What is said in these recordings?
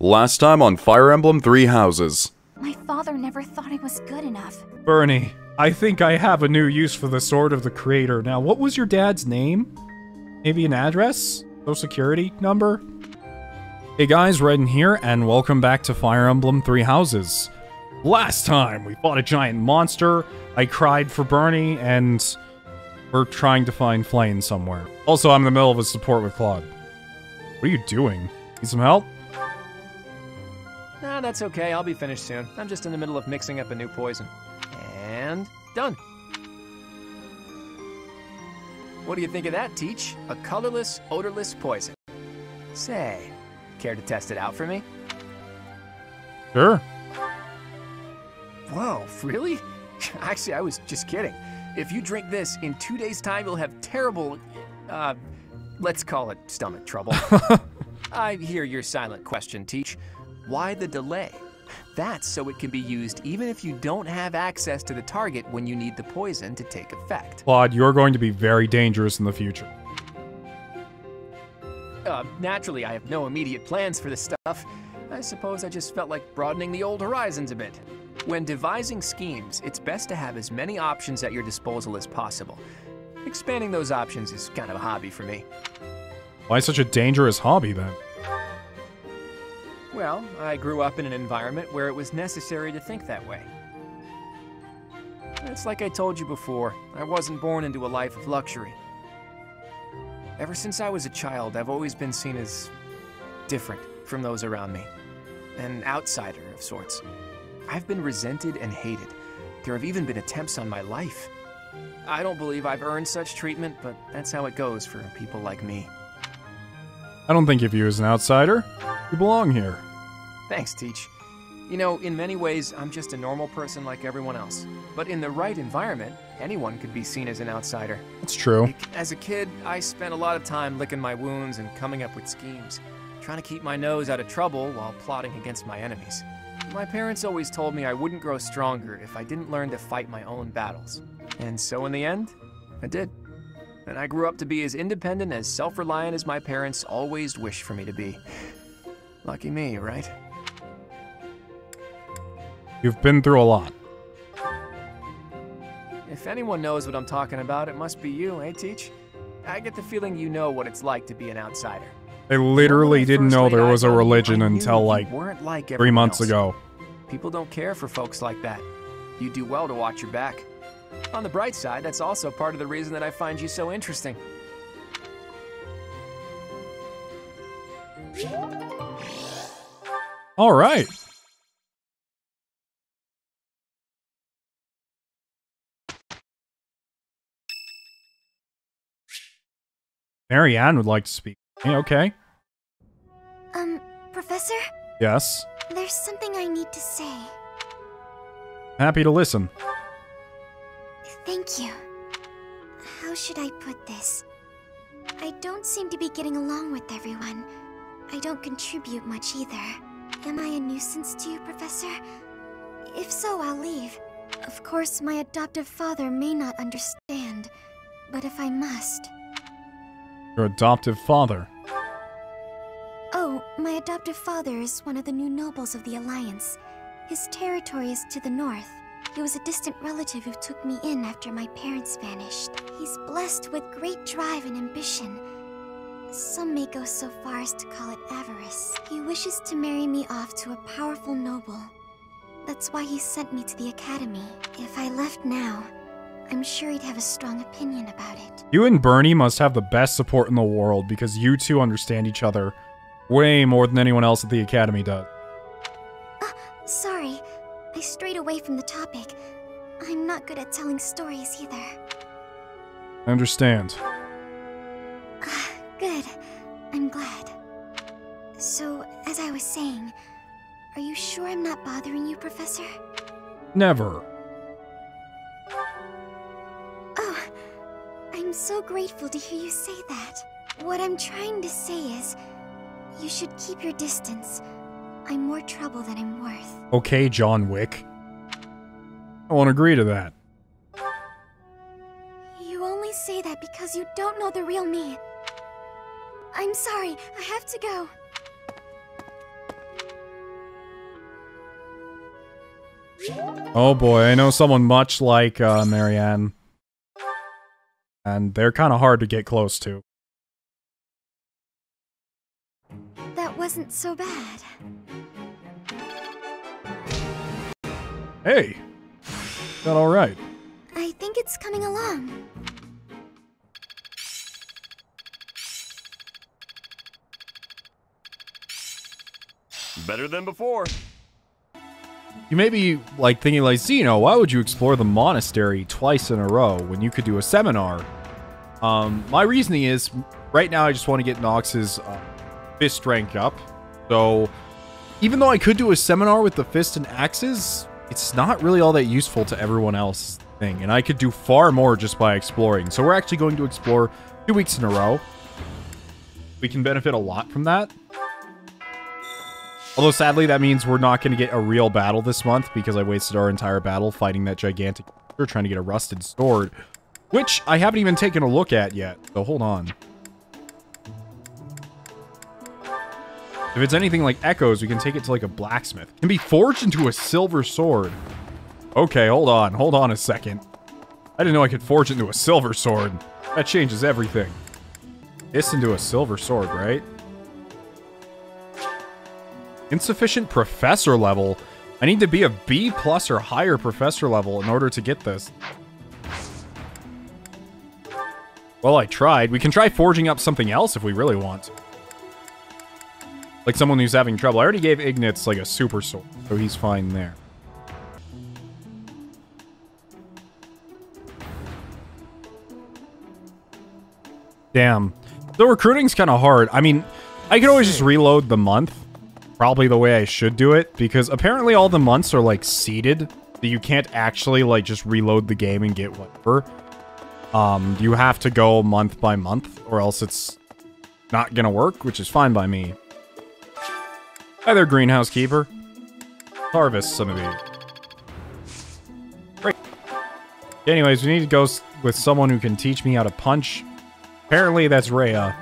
Last time on Fire Emblem 3 Houses. My father never thought I was good enough. Bernie, I think I have a new use for the Sword of the Creator. Now, what was your dad's name? Maybe an address? Social security number? Hey guys, Red in here, and welcome back to Fire Emblem 3 Houses. Last time, we fought a giant monster, I cried for Bernie, and we're trying to find Flame somewhere. Also, I'm in the middle of a support with Claude. What are you doing? Need some help? Nah, that's okay. I'll be finished soon. I'm just in the middle of mixing up a new poison. And done. What do you think of that, Teach? A colorless, odorless poison. Say, care to test it out for me? Sure. Whoa, really? Actually, I was just kidding. If you drink this, in 2 days' time, you'll have terrible, let's call it stomach trouble. I hear your silent question, Teach. Why the delay? That's so it can be used even if you don't have access to the target when you need the poison to take effect. Claude, you're going to be very dangerous in the future. Naturally, I have no immediate plans for this stuff. I suppose I just felt like broadening the old horizons a bit. When devising schemes, it's best to have as many options at your disposal as possible. Expanding those options is kind of a hobby for me. Why such a dangerous hobby, then? Well, I grew up in an environment where it was necessary to think that way. It's like I told you before, I wasn't born into a life of luxury. Ever since I was a child, I've always been seen as different from those around me. An outsider of sorts. I've been resented and hated. There have even been attempts on my life. I don't believe I've earned such treatment, but that's how it goes for people like me. I don't think of you as an outsider. You belong here. Thanks, Teach. You know, in many ways, I'm just a normal person like everyone else. But in the right environment, anyone could be seen as an outsider. That's true. As a kid, I spent a lot of time licking my wounds and coming up with schemes, trying to keep my nose out of trouble while plotting against my enemies. My parents always told me I wouldn't grow stronger if I didn't learn to fight my own battles. And so in the end, I did. And I grew up to be as independent, as self-reliant as my parents always wished for me to be. Lucky me, right? You've been through a lot. If anyone knows what I'm talking about, it must be you, eh, Teach? I get the feeling you know what it's like to be an outsider. I literally didn't know there was a religion until like 3 months ago. People don't care for folks like that. You do well to watch your back. On the bright side, that's also part of the reason that I find you so interesting. All right. Marianne would like to speak. Okay. Professor? Yes? There's something I need to say. Happy to listen. Thank you. How should I put this? I don't seem to be getting along with everyone. I don't contribute much either. Am I a nuisance to you, Professor? If so, I'll leave. Of course, my adoptive father may not understand, but if I must... Your adoptive father? Oh, my adoptive father is one of the new nobles of the Alliance. His territory is to the north. He was a distant relative who took me in after my parents vanished. He's blessed with great drive and ambition. Some may go so far as to call it avarice. He wishes to marry me off to a powerful noble. That's why he sent me to the academy. If I left now, I'm sure he'd have a strong opinion about it. You and Bernie must have the best support in the world because you two understand each other way more than anyone else at the academy does. Sorry. I strayed away from the topic. I'm not good at telling stories either. I understand. Good. I'm glad. So, as I was saying, are you sure I'm not bothering you, Professor? Never. Oh, I'm so grateful to hear you say that. What I'm trying to say is, you should keep your distance. I'm more trouble than I'm worth. Okay, John Wick. I won't agree to that. You only say that because you don't know the real me. I'm sorry, I have to go. Oh boy, I know someone much like Marianne. And they're kind of hard to get close to. That wasn't so bad. Hey! Got alright. I think it's coming along. Better than before. You may be, like, thinking, like, Zeno, why would you explore the monastery twice in a row when you could do a seminar? My reasoning is, right now I just want to get Nox's fist rank up. So, even though I could do a seminar with the fist and axes, it's not really all that useful to everyone else's thing. And I could do far more just by exploring. So we're actually going to explore 2 weeks in a row. We can benefit a lot from that. Although, sadly, that means we're not going to get a real battle this month because I wasted our entire battle fighting that gigantic creature trying to get a rusted sword, which I haven't even taken a look at yet, so hold on. If it's anything like Echoes, we can take it to, like, a blacksmith. It can be forged into a silver sword. Okay, hold on a second. I didn't know I could forge it into a silver sword. That changes everything. This into a silver sword, right? Insufficient professor level. I need to be a B+ or higher professor level in order to get this. Well, I tried. We can try forging up something else if we really want. Like someone who's having trouble. I already gave Ignatz like a super sword, so he's fine there. Damn. So recruiting's kind of hard. I mean, I could always just reload the month. Probably the way I should do it, because apparently all the months are, like, seeded, so you can't actually, like, just reload the game and get whatever. You have to go month by month, or else it's not gonna work, which is fine by me. Hi there, greenhouse keeper. Harvest some of these. Great. Anyways, we need to go with someone who can teach me how to punch. Apparently that's Rhea.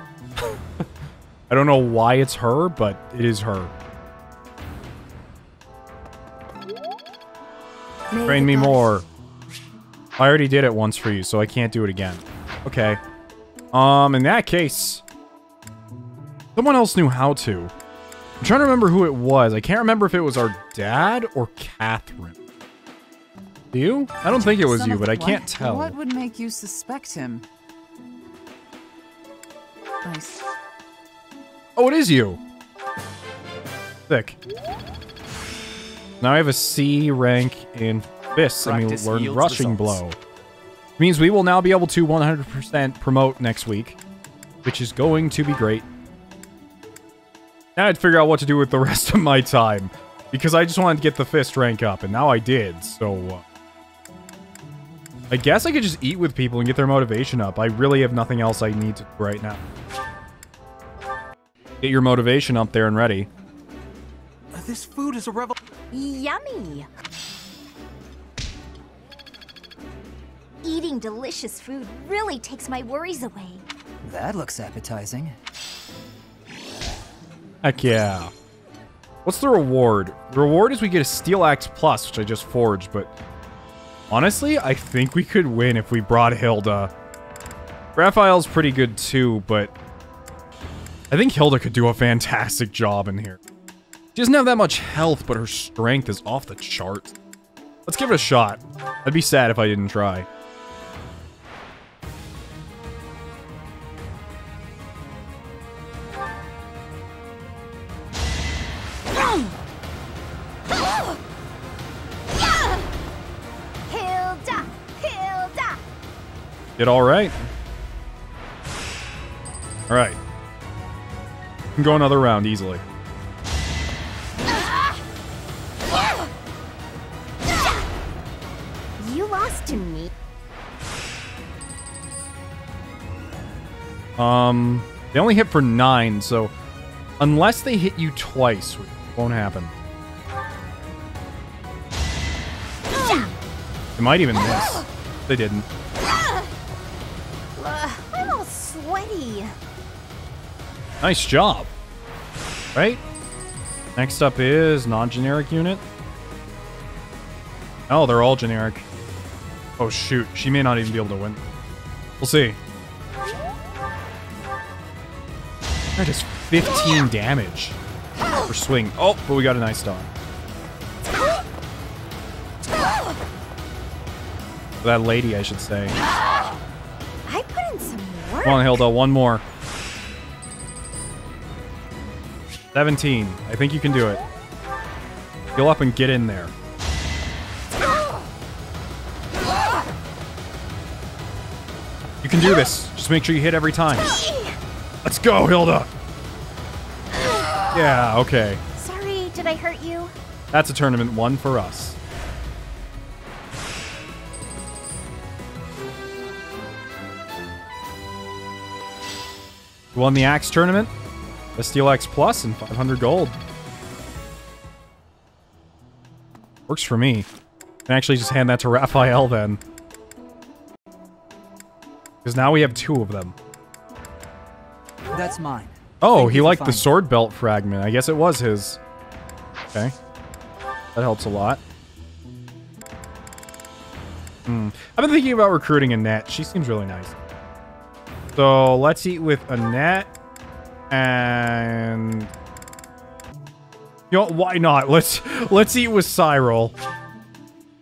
I don't know why it's her, but it is her. Train me more. I already did it once for you, so I can't do it again. Okay. In that case, someone else knew how to. I'm trying to remember who it was. I can't remember if it was our dad or Catherine. Do you? I don't think it was you, but I can't tell. What would make you suspect him? Nice. Oh, it is you. Sick. Now I have a C rank in fists, and we Practice learn yields rushing results. blow. It means we will now be able to 100% promote next week, which is going to be great. Now I'd figure out what to do with the rest of my time, because I just wanted to get the fist rank up, and now I did, so... I guess I could just eat with people and get their motivation up. I really have nothing else I need to do right now. Get your motivation up there and ready. This food is a revelation. Yummy! Eating delicious food really takes my worries away. That looks appetizing. Heck yeah. What's the reward? The reward is we get a Steel Axe Plus, which I just forged, but... honestly, I think we could win if we brought Hilda. Raphael's pretty good too, but... I think Hilda could do a fantastic job in here. She doesn't have that much health, but her strength is off the chart. Let's give it a shot. I'd be sad if I didn't try. Hilda! Hilda! Did alright. Alright. Can go another round easily. You lost to me. They only hit for 9, so unless they hit you twice, which won't happen. They might even miss. They didn't. I'm all sweaty. Nice job. Right? Next up is non-generic unit. Oh, they're all generic. Oh shoot, she may not even be able to win. We'll see. That is 15 damage per swing. Oh, but we got a nice dog. That lady, I should say. I put in some work. Come on, Hilda, one more. 17. I think you can do it. Heal up and get in there. You can do this. Just make sure you hit every time. Let's go, Hilda. Yeah, okay. Sorry, did I hurt you? That's a tournament one for us. We won the Axe tournament, a Steel X Plus, and 500 gold. Works for me. Can actually just hand that to Raphael then. Because now we have 2 of them. That's mine. Oh, Thank he you for liked the finding sword belt fragment. I guess it was his. Okay. That helps a lot. I've been thinking about recruiting Annette. She seems really nice. So let's eat with Annette. And... you know, why not? Let's eat with Cyril.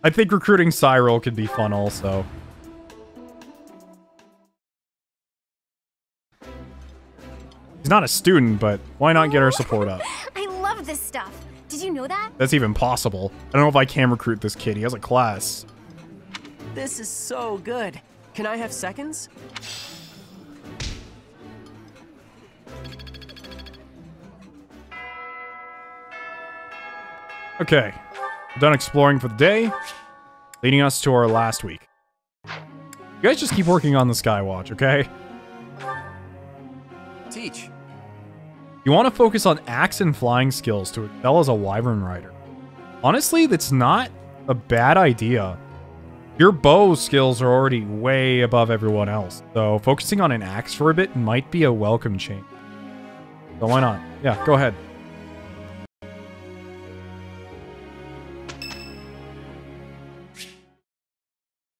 I think recruiting Cyril could be fun also. He's not a student, but why not get our support up? I love this stuff. Did you know that? That's even possible. I don't know if I can recruit this kid. He has a class. This is so good. Can I have seconds? Okay. We're done exploring for the day, leading us to our last week. You guys just keep working on the Skywatch, okay? Teach. You want to focus on axe and flying skills to excel as a wyvern rider. Honestly, that's not a bad idea. Your bow skills are already way above everyone else, so focusing on an axe for a bit might be a welcome change. So why not? Yeah, go ahead.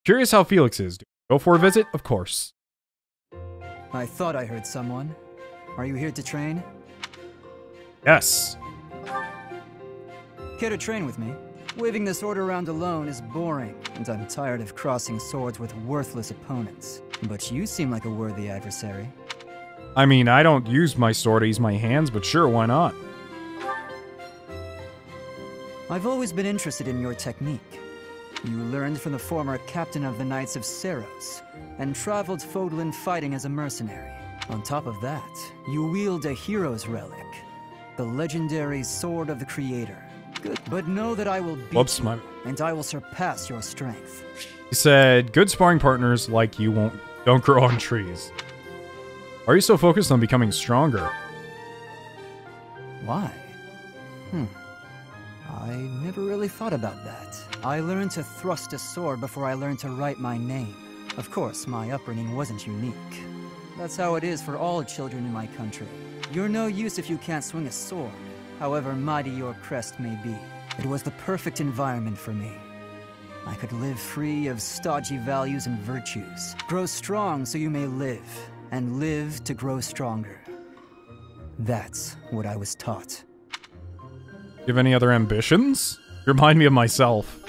Curious how Felix is. Go for a visit? Of course. I thought I heard someone. Are you here to train? Yes. Care to train with me? Waving the sword around alone is boring, and I'm tired of crossing swords with worthless opponents. But you seem like a worthy adversary. I mean, I don't use my sword, I use my hands, but sure, why not? I've always been interested in your technique. You learned from the former captain of the Knights of Seiros, and traveled Fódlan fighting as a mercenary. On top of that, you wield a hero's relic, the legendary Sword of the Creator. Good, but know that I will beat you, and I will surpass your strength. He said, good sparring partners like you don't grow on trees. Are you so focused on becoming stronger? Why? I never really thought about that. I learned to thrust a sword before I learned to write my name. Of course, my upbringing wasn't unique. That's how it is for all children in my country. You're no use if you can't swing a sword, however mighty your crest may be. It was the perfect environment for me. I could live free of stodgy values and virtues. Grow strong so you may live, and live to grow stronger. That's what I was taught. Do you have any other ambitions? You remind me of myself.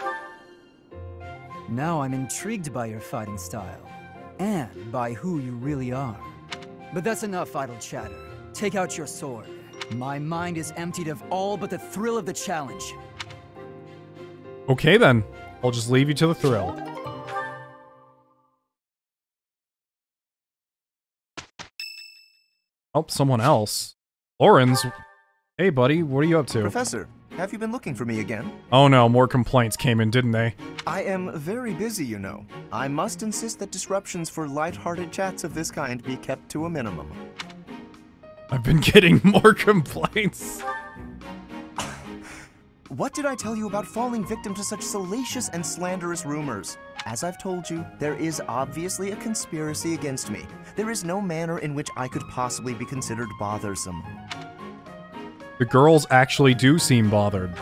Now I'm intrigued by your fighting style, and by who you really are. But that's enough idle chatter. Take out your sword. My mind is emptied of all but the thrill of the challenge. Okay then. I'll just leave you to the thrill. Oh, someone else. Lorenz. Hey buddy, what are you up to? Professor, have you been looking for me again? Oh no, more complaints came in, didn't they? I am very busy, you know. I must insist that disruptions for light-hearted chats of this kind be kept to a minimum. I've been getting more complaints. What did I tell you about falling victim to such salacious and slanderous rumors? As I've told you, there is obviously a conspiracy against me. There is no manner in which I could possibly be considered bothersome. The girls actually do seem bothered.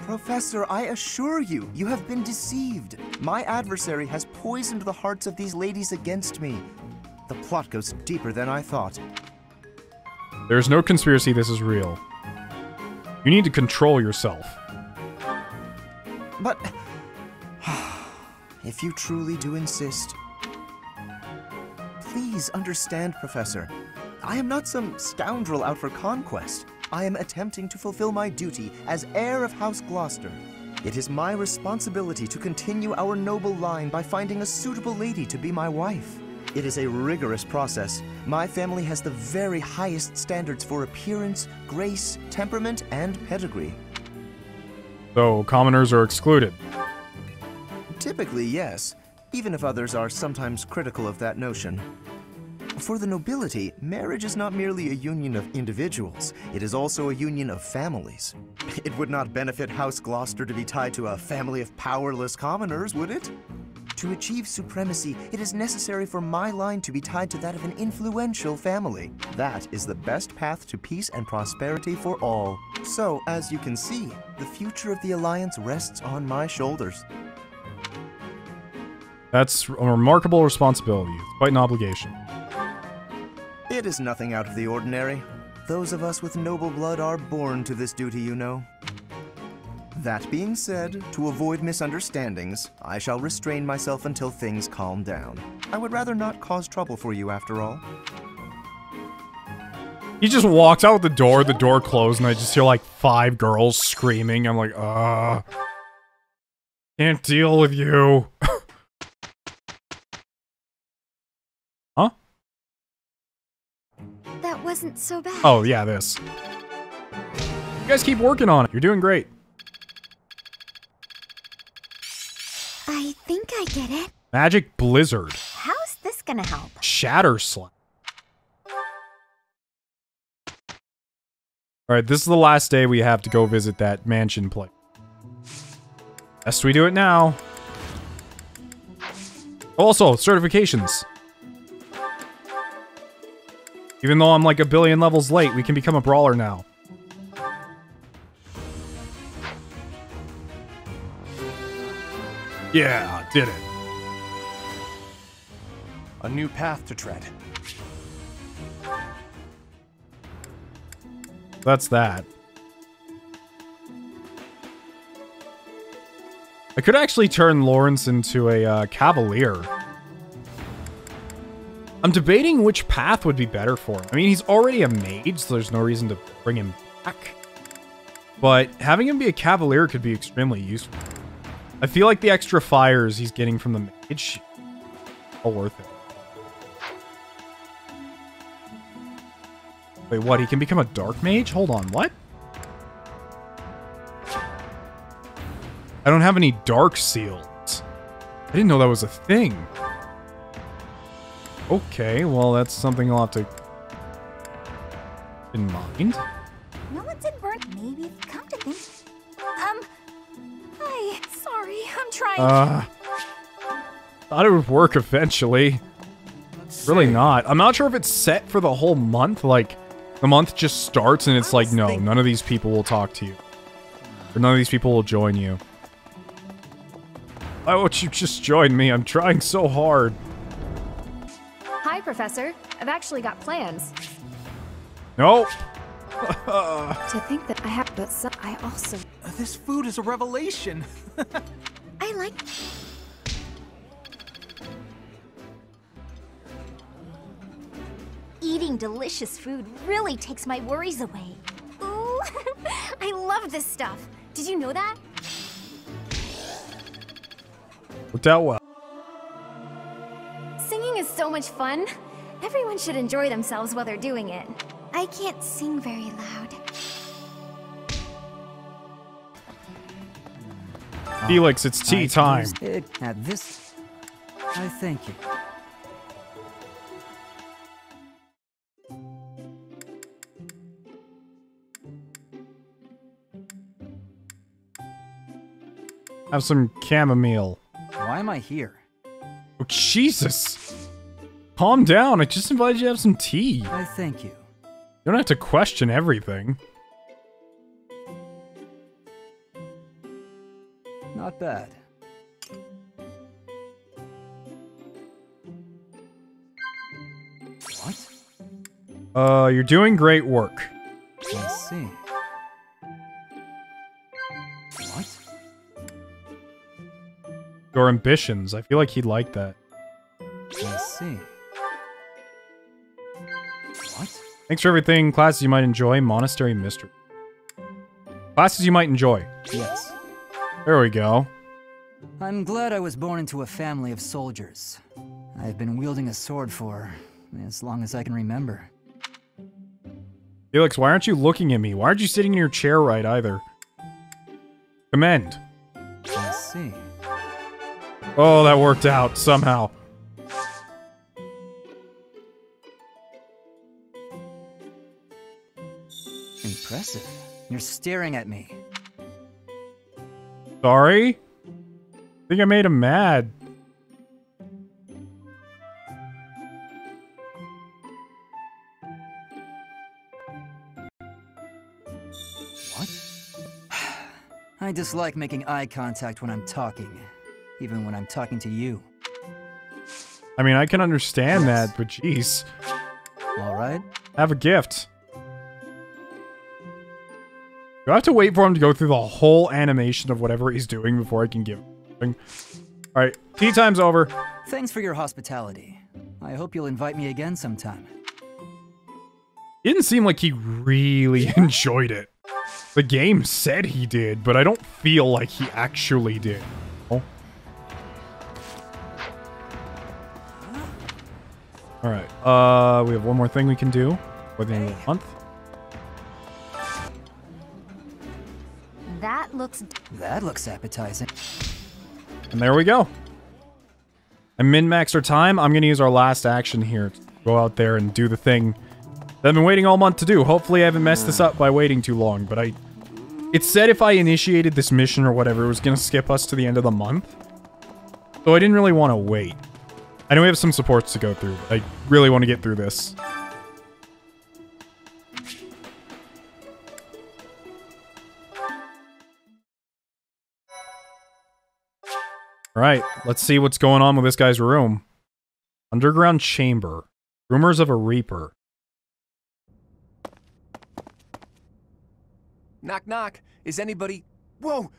Professor, I assure you, you have been deceived. My adversary has poisoned the hearts of these ladies against me. The plot goes deeper than I thought. There's no conspiracy, this is real. You need to control yourself. But... if you truly do insist... Please understand, Professor. I am not some scoundrel out for conquest. I am attempting to fulfill my duty as heir of House Gloucester. It is my responsibility to continue our noble line by finding a suitable lady to be my wife. It is a rigorous process. My family has the very highest standards for appearance, grace, temperament, and pedigree. So, commoners are excluded. Typically, yes, even if others are sometimes critical of that notion. For the nobility, marriage is not merely a union of individuals, it is also a union of families. It would not benefit House Gloucester to be tied to a family of powerless commoners, would it? To achieve supremacy, it is necessary for my line to be tied to that of an influential family. That is the best path to peace and prosperity for all. So, as you can see, the future of the Alliance rests on my shoulders. That's a remarkable responsibility. It's quite an obligation. It is nothing out of the ordinary. Those of us with noble blood are born to this duty, you know. That being said, to avoid misunderstandings, I shall restrain myself until things calm down. I would rather not cause trouble for you after all. He just walks out the door closed, and I just hear like 5 girls screaming. I'm like, can't deal with you. Huh? That wasn't so bad. Oh, yeah, this. You guys keep working on it. You're doing great. I think I get it. Magic Blizzard. How's this gonna help? Shatter Slap. Alright, this is the last day we have to go visit that mansion place. Best we do it now. Also, certifications. Even though I'm like a billion levels late, we can become a brawler now. Yeah, did it. A new path to tread. That's that. I could actually turn Lawrence into a cavalier. I'm debating which path would be better for him. I mean, he's already a mage, so there's no reason to bring him back. But having him be a cavalier could be extremely useful. I feel like the extra fires he's getting from the mage are worth it. Wait, what? He can become a dark mage? Hold on, what? I don't have any dark seals. I didn't know that was a thing. Okay, well, that's something I'll have to keep in mind. No one's in burn. Maybe come to think. Hi. Sorry, I'm trying. Thought it would work eventually. Really not. I'm not sure if it's set for the whole month. Like, the month just starts and it's like, no, none of these people will talk to you. Or none of these people will join you. Why won't you just join me? I'm trying so hard. Hi, Professor. I've actually got plans. No. To think that I have, but some, I also... This food is a revelation. I like... Eating delicious food really takes my worries away. Ooh, I love this stuff. Did you know that? Worked out well. Singing is so much fun. Everyone should enjoy themselves while they're doing it. I can't sing very loud. Felix, it's tea time. At this, I thank you. Have some chamomile. Why am I here? Oh, Jesus. Calm down. I just invited you to have some tea. I thank you. You don't have to question everything. Not bad. What? You're doing great work. I see. What? Your ambitions. I feel like he'd like that. I see. What? Thanks for everything. Classes you might enjoy. Monastery mystery. Classes you might enjoy. Yes. There we go. I'm glad I was born into a family of soldiers. I've been wielding a sword for as long as I can remember. Felix, why aren't you looking at me? Why aren't you sitting in your chair right either? Commend. I see. Oh, that worked out somehow. Impressive. You're staring at me. Sorry? I think I made him mad. What? I dislike making eye contact when I'm talking, even when I'm talking to you. I mean, I can understand that, but jeez. Alright. Have a gift. Do I have to wait for him to go through the whole animation of whatever he's doing before I can give him? Alright, tea time's over. Thanks for your hospitality. I hope you'll invite me again sometime. It didn't seem like he really enjoyed it. The game said he did, but I don't feel like he actually did. Oh. Alright, we have one more thing we can do for the end of the month. That looks appetizing. And there we go. I min-maxed our time. I'm gonna use our last action here to go out there and do the thing that I've been waiting all month to do. Hopefully I haven't messed this up by waiting too long, but it said if I initiated this mission or whatever, it was gonna skip us to the end of the month. So I didn't really want to wait. I know we have some supports to go through, but I really want to get through this. Alright, let's see what's going on with this guy's room. Underground chamber. Rumors of a reaper. Knock knock. Is anybody... Whoa!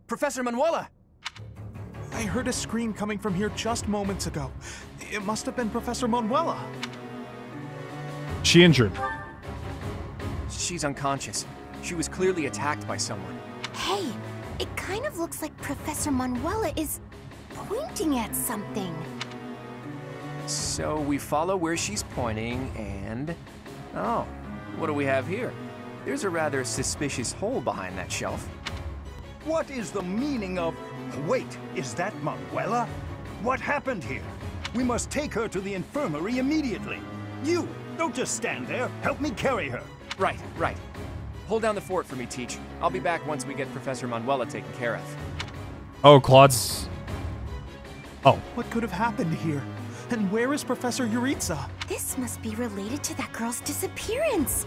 Professor Manuela! I heard a scream coming from here just moments ago. It must have been Professor Manuela. She injured. She's unconscious. She was clearly attacked by someone. Hey, it kind of looks like Professor Manuela is pointing at something. So we follow where she's pointing and... Oh, what do we have here? There's a rather suspicious hole behind that shelf. What is the meaning of... Wait, is that Manuela? What happened here? We must take her to the infirmary immediately. You, don't just stand there. Help me carry her. Right. Hold down the fort for me, Teach. I'll be back once we get Professor Manuela taken care of. Oh, Claude's... Oh. What could have happened here? And where is Professor Yuritsa? This must be related to that girl's disappearance.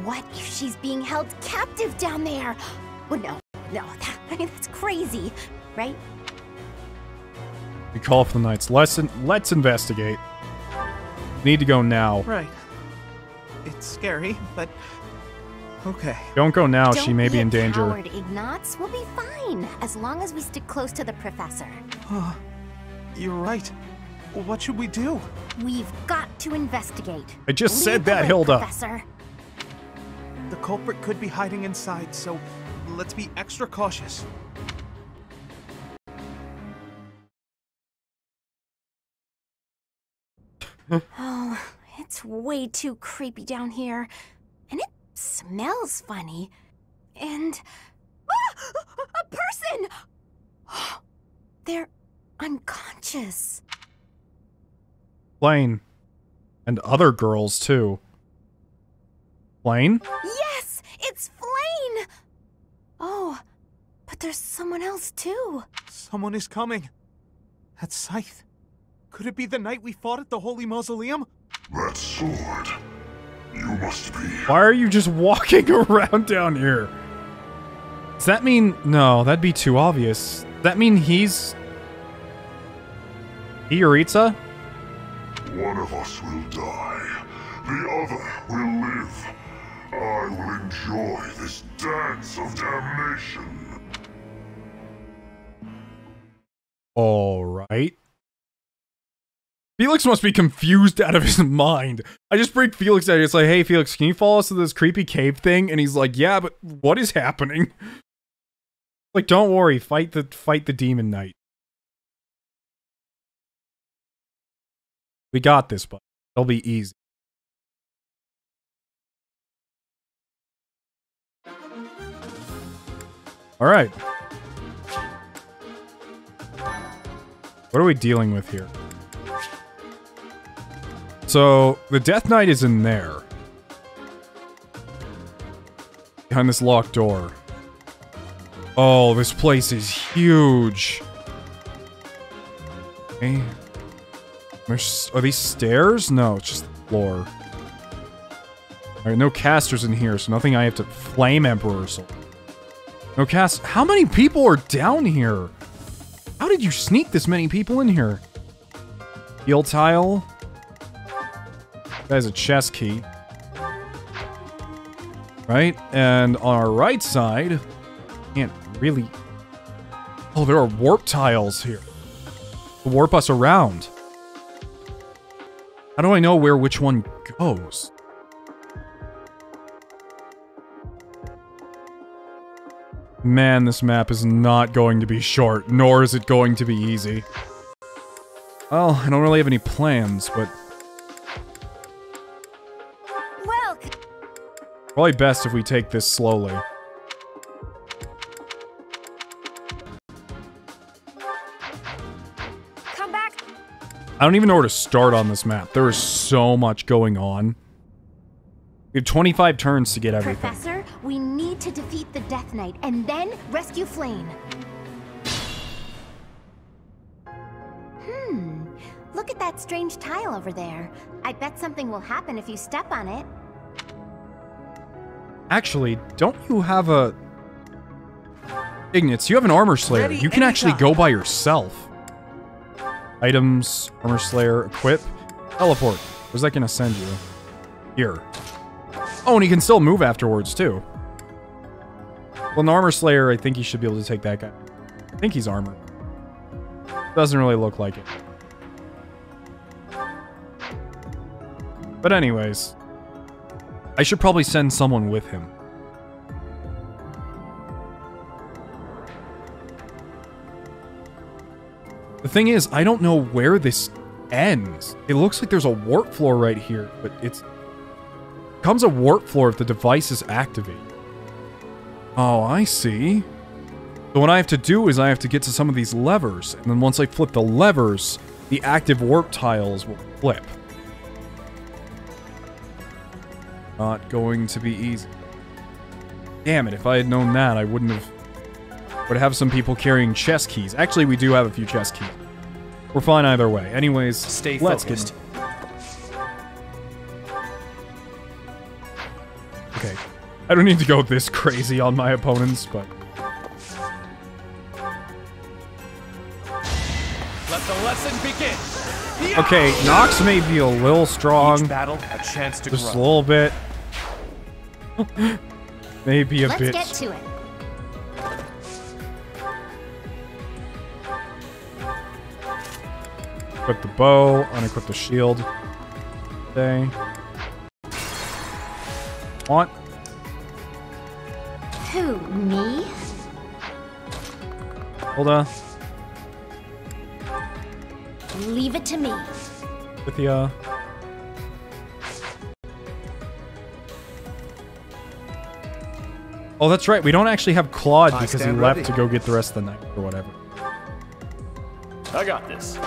What if she's being held captive down there? Well, no, that's crazy, right? We call for the Knights. Let's investigate. Need to go now. Right. It's scary, but... okay. Don't go now, she may be in danger. Don't be a coward, Ignatz. We'll be fine, as long as we stick close to the professor. You're right. What should we do? We've got to investigate. I just said that, Hilda. Professor. The culprit could be hiding inside, so let's be extra cautious. Oh, it's way too creepy down here. And it smells funny. And... a person! They're unconscious. Blaine. And other girls, too. Blaine? Yes! It's Flayn! Oh, but there's someone else, too. Someone is coming. That's Scythe. Could it be the night we fought at the Holy Mausoleum? That sword. You must be... Why are you just walking around down here? Does that mean... No, that'd be too obvious. Does that mean he's... Ioritza? One of us will die. The other will live. I will enjoy this dance of damnation. Alright. Felix must be confused out of his mind. I just bring Felix out. It's like, hey, Felix, can you follow us to this creepy cave thing? And he's like, yeah, but what is happening? Like, don't worry, fight the demon knight. We got this, but it'll be easy. Alright. What are we dealing with here? So, the Death Knight is in there. Behind this locked door. Oh, this place is huge. Okay. Are these stairs? No, it's just the floor. Alright, no casters in here, so nothing I have to... Flame Emperor, so... No cast... How many people are down here? How did you sneak this many people in here? Heal tile. That is a chest key. Right? And on our right side... Can't really... Oh, there are warp tiles here. To warp us around. How do I know where which one goes? Man, this map is not going to be short, nor is it going to be easy. Well, I don't really have any plans, but... Well, probably best if we take this slowly. come back. I don't even know where to start on this map. There is so much going on. We have 25 turns to get everything. Professor, we need to defeat the Death Knight and then rescue Flame. Look at that strange tile over there. I bet something will happen if you step on it. Actually, don't you have a... Ignatz, you have an Armor Slayer. You can actually go by yourself. Items, Armor Slayer, equip, teleport. Where's that gonna send you? Here. Oh, and he can still move afterwards, too. Well, an Armor Slayer, I think he should be able to take that guy. I think he's armored. Doesn't really look like it. But anyways, I should probably send someone with him. The thing is, I don't know where this ends. It looks like there's a warp floor right here, but it becomes a warp floor if the device is activated. Oh, I see. So what I have to do is I have to get to some of these levers, and then once I flip the levers, the active warp tiles will flip. Not going to be easy. Damn it, if I had known that, I wouldn't have... Would have some people carrying chest keys. Actually, we do have a few chest keys. We're fine either way. Anyways, stay let's focused. Okay. I don't need to go this crazy on my opponents, but... Let the lesson begin! Okay, Nox may be a little strong. Each battle, a chance to just grow. a little bit. Maybe a bit. Let's get to it. Equip the bow, unequip the shield. Okay. Want? Who, me? Hold on. Leave it to me. With the, Oh, that's right. We don't actually have Claude because he left to go get the rest of the night or whatever. I got this.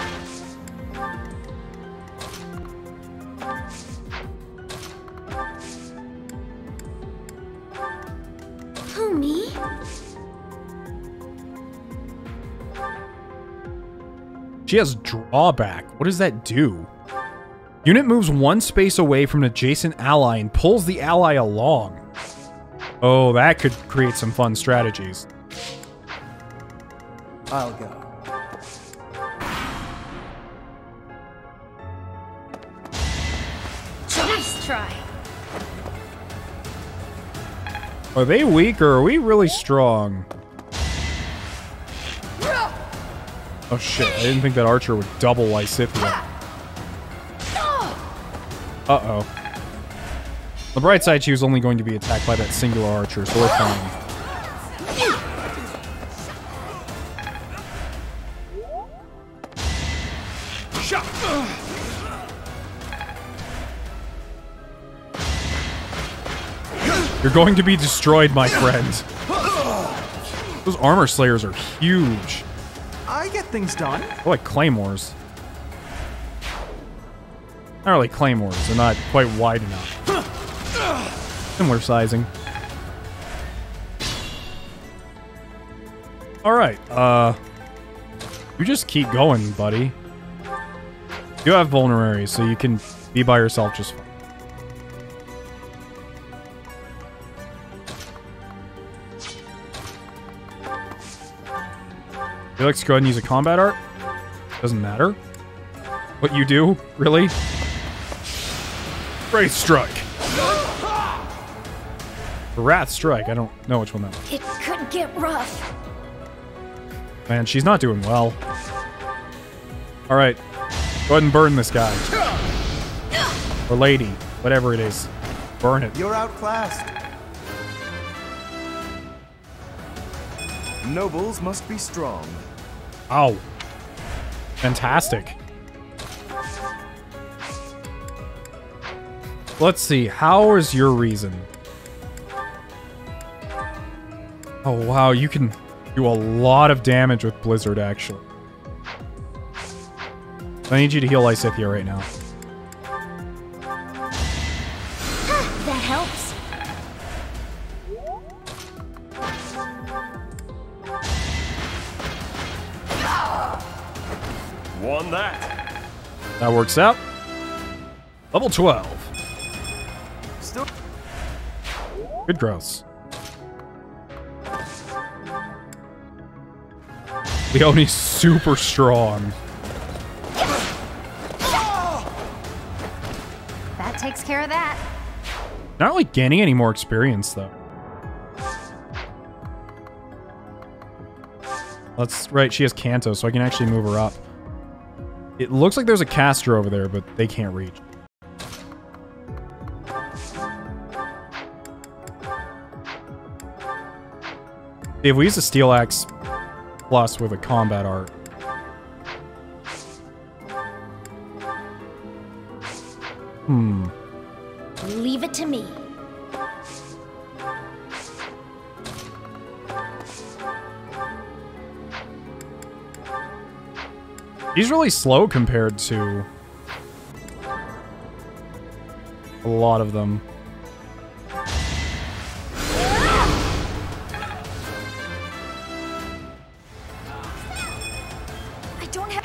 Who, me? She has drawback. What does that do? Unit moves one space away from an adjacent ally and pulls the ally along. Oh, that could create some fun strategies. I'll go. Nice try. Are they weak or are we really strong? Oh shit, I didn't think that archer would double Lysithia. Uh-oh. The bright side, she was only going to be attacked by that singular archer, so we're fine. You're going to be destroyed, my friend. Those armor slayers are huge. I get things done. They're like claymores. Not really claymores. They're not quite wide enough. Similar sizing. Alright, you just keep going, buddy. You have vulneraries, so you can be by yourself just fine. Felix, go ahead and use a combat art. Doesn't matter what you do, really. Wraith Strike. Wrath Strike. I don't know which one that was. It could get rough. Man, she's not doing well. All right, go ahead and burn this guy or lady, whatever it is. Burn it. You're outclassed. Nobles must be strong. Ow. Fantastic. Let's see. How is your reason? Oh, wow. You can do a lot of damage with Blizzard, actually. I need you to heal Lysithia right now. That helps. Won that. That works out. Level 12. Still. Good growths. Leonie's super strong. That takes care of that. Not really gaining any more experience, though. Right, she has Kanto, so I can actually move her up. It looks like there's a caster over there, but they can't reach. If we use a Steel Axe plus with a combat art. Leave it to me. He's really slow compared to a lot of them.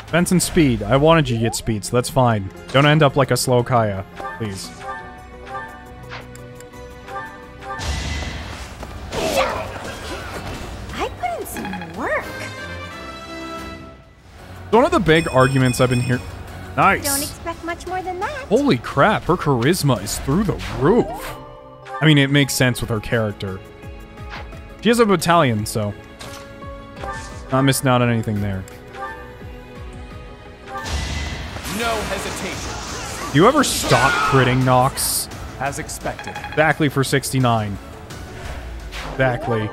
Defense and speed. I wanted you to get speed, so that's fine. Don't end up like a slow Kaya, please. I put in some work. One of the big arguments I've been hearing... Nice. Don't expect much more than that. Holy crap, her charisma is through the roof. I mean, it makes sense with her character. She has a battalion, so... not missing out on anything there. No hesitation. Do you ever stop critting, Nox? As expected. Exactly for 69. Exactly.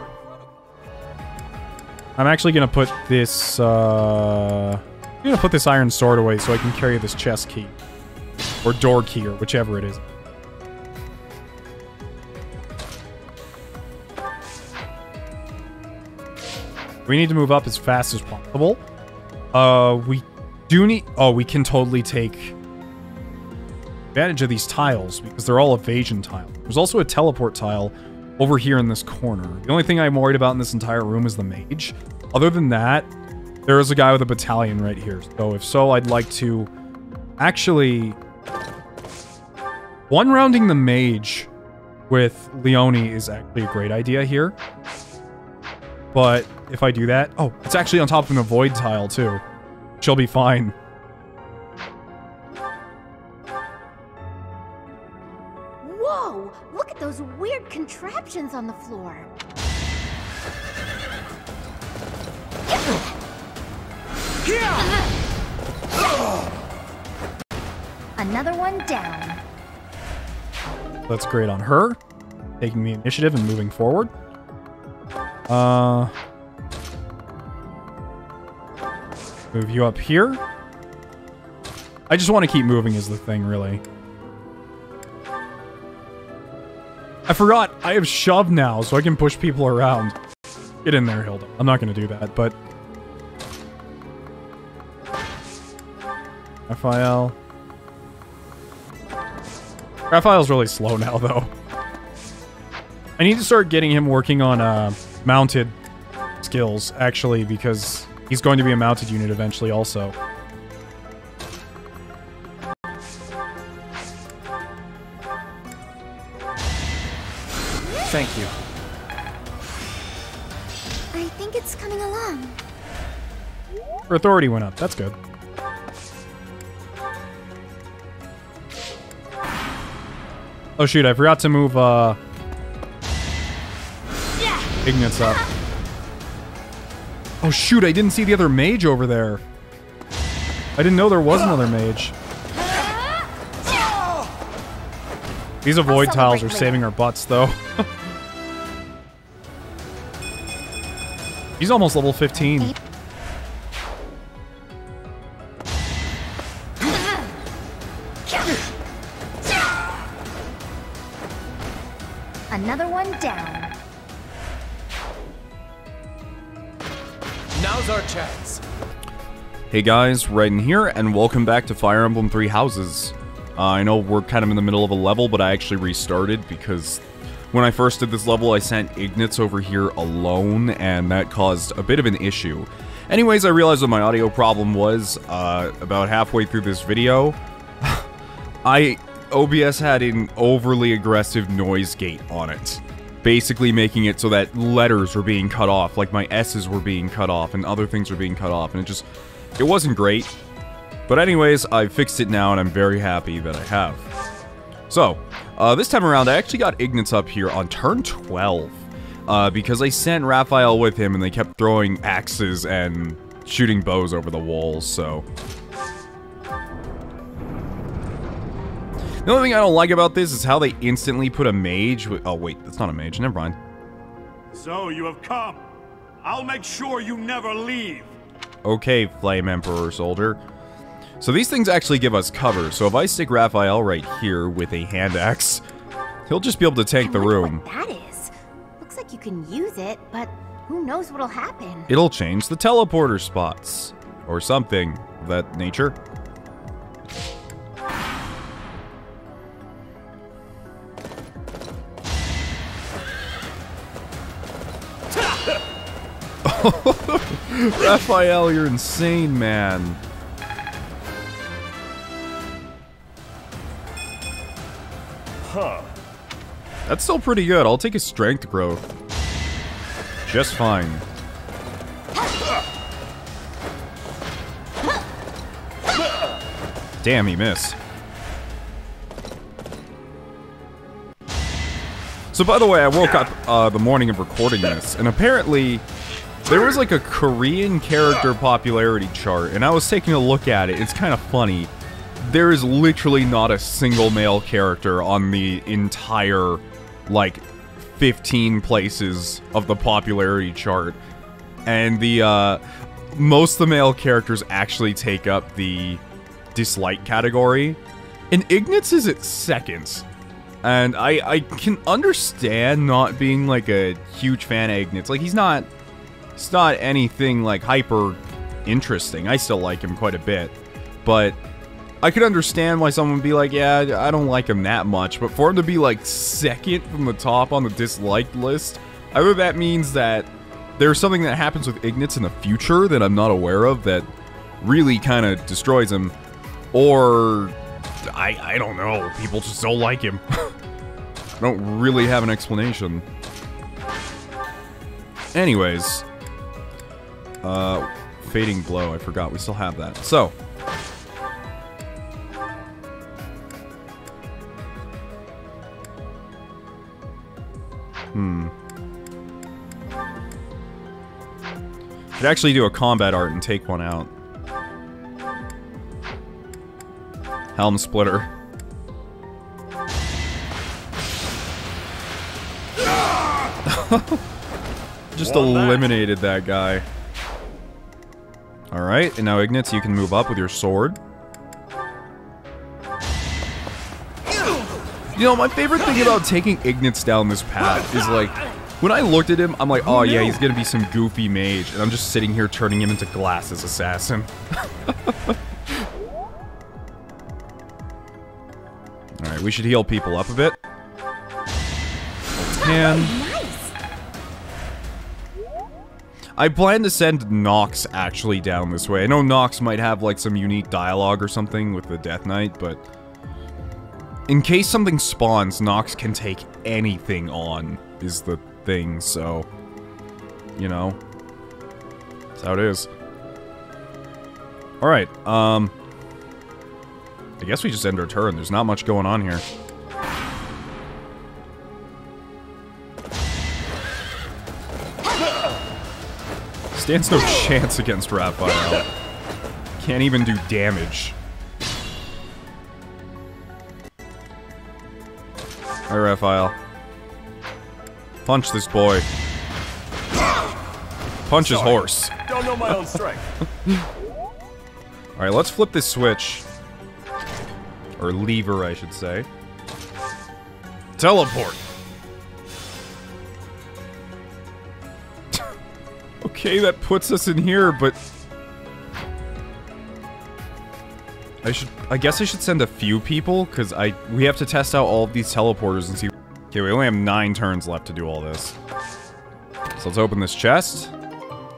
I'm actually gonna put this, I'm gonna put this iron sword away so I can carry this chest key. Or door key, or whichever it is. We need to move up as fast as possible. We do need... oh, we can totally take advantage of these tiles, because they're all evasion tiles. There's also a teleport tile over here in this corner. The only thing I'm worried about in this entire room is the mage. Other than that, there is a guy with a battalion right here. So if so, I'd like to actually... one-rounding the mage with Leone is actually a great idea here. But if I do that... Oh, it's actually on top of an avoid tile, too. She'll be fine. Whoa! Look at those weird contraptions on the floor. Another one down. That's great on her. Taking the initiative and moving forward. Move you up here. I just want to keep moving is the thing, really. I forgot, I have shove now, so I can push people around. Get in there, Hilda. I'm not going to do that, but... Raphael. Raphael's really slow now, though. I need to start getting him working on, mounted skills, actually, because he's going to be a mounted unit eventually, also. Thank you. I think it's coming along. Her authority went up. That's good. Oh shoot, I forgot to move, Ignatz up. Oh shoot, I didn't see the other mage over there. I didn't know there was another mage. These avoid tiles are saving our butts, though. He's almost level 15. Another one down. Now's our chance. Hey guys, Raiden here, and welcome back to Fire Emblem 3 Houses. I know we're kind of in the middle of a level, but I actually restarted because when I first did this level, I sent Ignatz over here alone, and that caused a bit of an issue. Anyways, I realized what my audio problem was about halfway through this video. OBS had an overly aggressive noise gate on it, basically making it so that letters were being cut off, like my S's were being cut off, and other things were being cut off, and it wasn't great. But anyways, I fixed it now, and I'm very happy that I have. So, this time around, I actually got Ignatz up here on turn 12, because I sent Raphael with him, and they kept throwing axes and shooting bows over the walls, so... The only thing I don't like about this is how they instantly put a mage with... Oh, wait, that's not a mage. Never mind. So, you have come. I'll make sure you never leave. Okay, Flame Emperor Soldier. So these things actually give us cover, so if I stick Raphael right here with a hand axe, he'll just be able to tank the room. What that is. Looks like you can use it, but who knows what'll happen. It'll change the teleporter spots, or something of that nature. Raphael, you're insane, man. Huh. That's still pretty good. I'll take his strength growth. Just fine. Damn, he missed. So by the way, I woke up the morning of recording this, and apparently there was like a Korean character popularity chart, and I was taking a look at it. It's kind of funny. There is literally not a single male character on the entire, like, 15 places of the popularity chart. And the, most of the male characters actually take up the dislike category. And Ignatz is at second. And I can understand not being, like, a huge fan of Ignatz. Like, he's not anything, like, hyper interesting. I still like him quite a bit. But I could understand why someone would be like, yeah, I don't like him that much. But for him to be, like, second from the top on the disliked list, either that means that there's something that happens with Ignatz in the future that I'm not aware of that really kind of destroys him, or I don't know, people just don't like him. I don't really have an explanation. Anyways. Fading Blow. I forgot we still have that. So. Could actually do a combat art and take one out. Helm Splitter. Just eliminated that guy. Alright, and now Ignatz, you can move up with your sword. You know, my favorite thing about taking Ignatz down this path is like, when I looked at him, I'm like, oh yeah, he's gonna be some goofy mage, and I'm just sitting here turning him into Glasses Assassin. Alright, we should heal people up a bit. And I plan to send Nox actually down this way. I know Nox might have like some unique dialogue or something with the Death Knight, but in case something spawns, Nox can take anything on, is the thing, so, you know, that's how it is. Alright, I guess we just end our turn. There's not much going on here. Stands no chance against Raphael. Can't even do damage. Alright, Raphael. Punch this boy. Punch his horse. Don't know my own strength. Alright, let's flip this switch. Or lever, I should say. Teleport. Okay, that puts us in here, but I guess I should send a few people, because we have to test out all of these teleporters and see. Okay, we only have 9 turns left to do all this. So let's open this chest.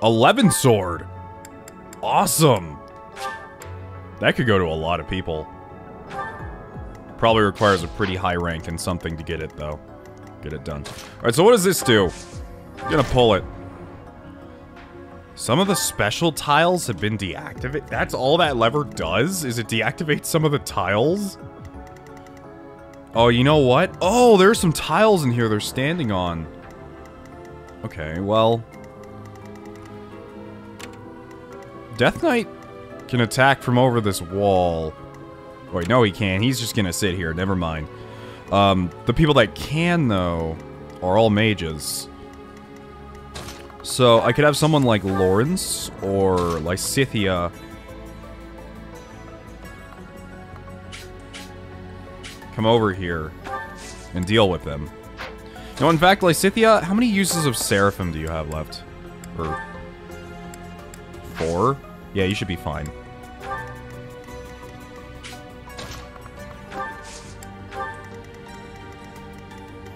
11 sword! Awesome! That could go to a lot of people. Probably requires a pretty high rank and something to get it, though. Get it done. Alright, so what does this do? I'm gonna pull it. Some of the special tiles have been deactivated. That's all that lever does? Is it deactivate some of the tiles? Oh, you know what? Oh, there's some tiles in here they're standing on. Okay, well. Death Knight can attack from over this wall. Wait, no he can't. He's just gonna sit here. Never mind. The people that can, though, are all mages. So, I could have someone like Lawrence or Lysithea come over here and deal with them. No, in fact, Lysithea, how many uses of Seraphim do you have left? Or 4? Yeah, you should be fine.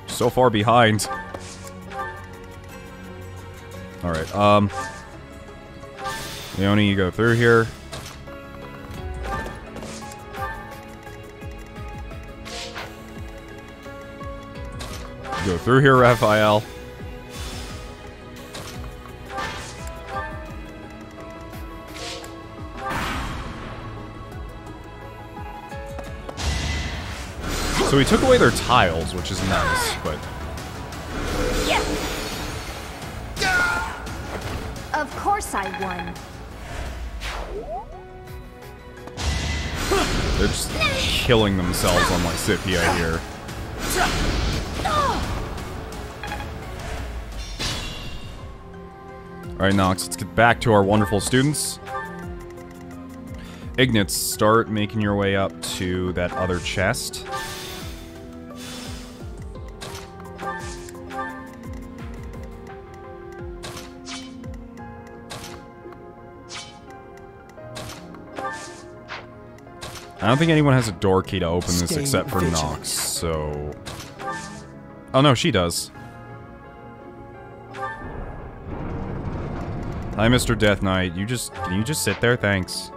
So far behind. Alright, Leone, you go through here. Go through here, Raphael. So we took away their tiles, which is nice, but... Of course I won. They're just killing themselves on Lysithea here. Alright, Nox, let's get back to our wonderful students. Ignatz, start making your way up to that other chest. I don't think anyone has a door key to open this except for Nox, so... Oh no, she does. Hi, Mr. Death Knight. Can you just sit there? Thanks.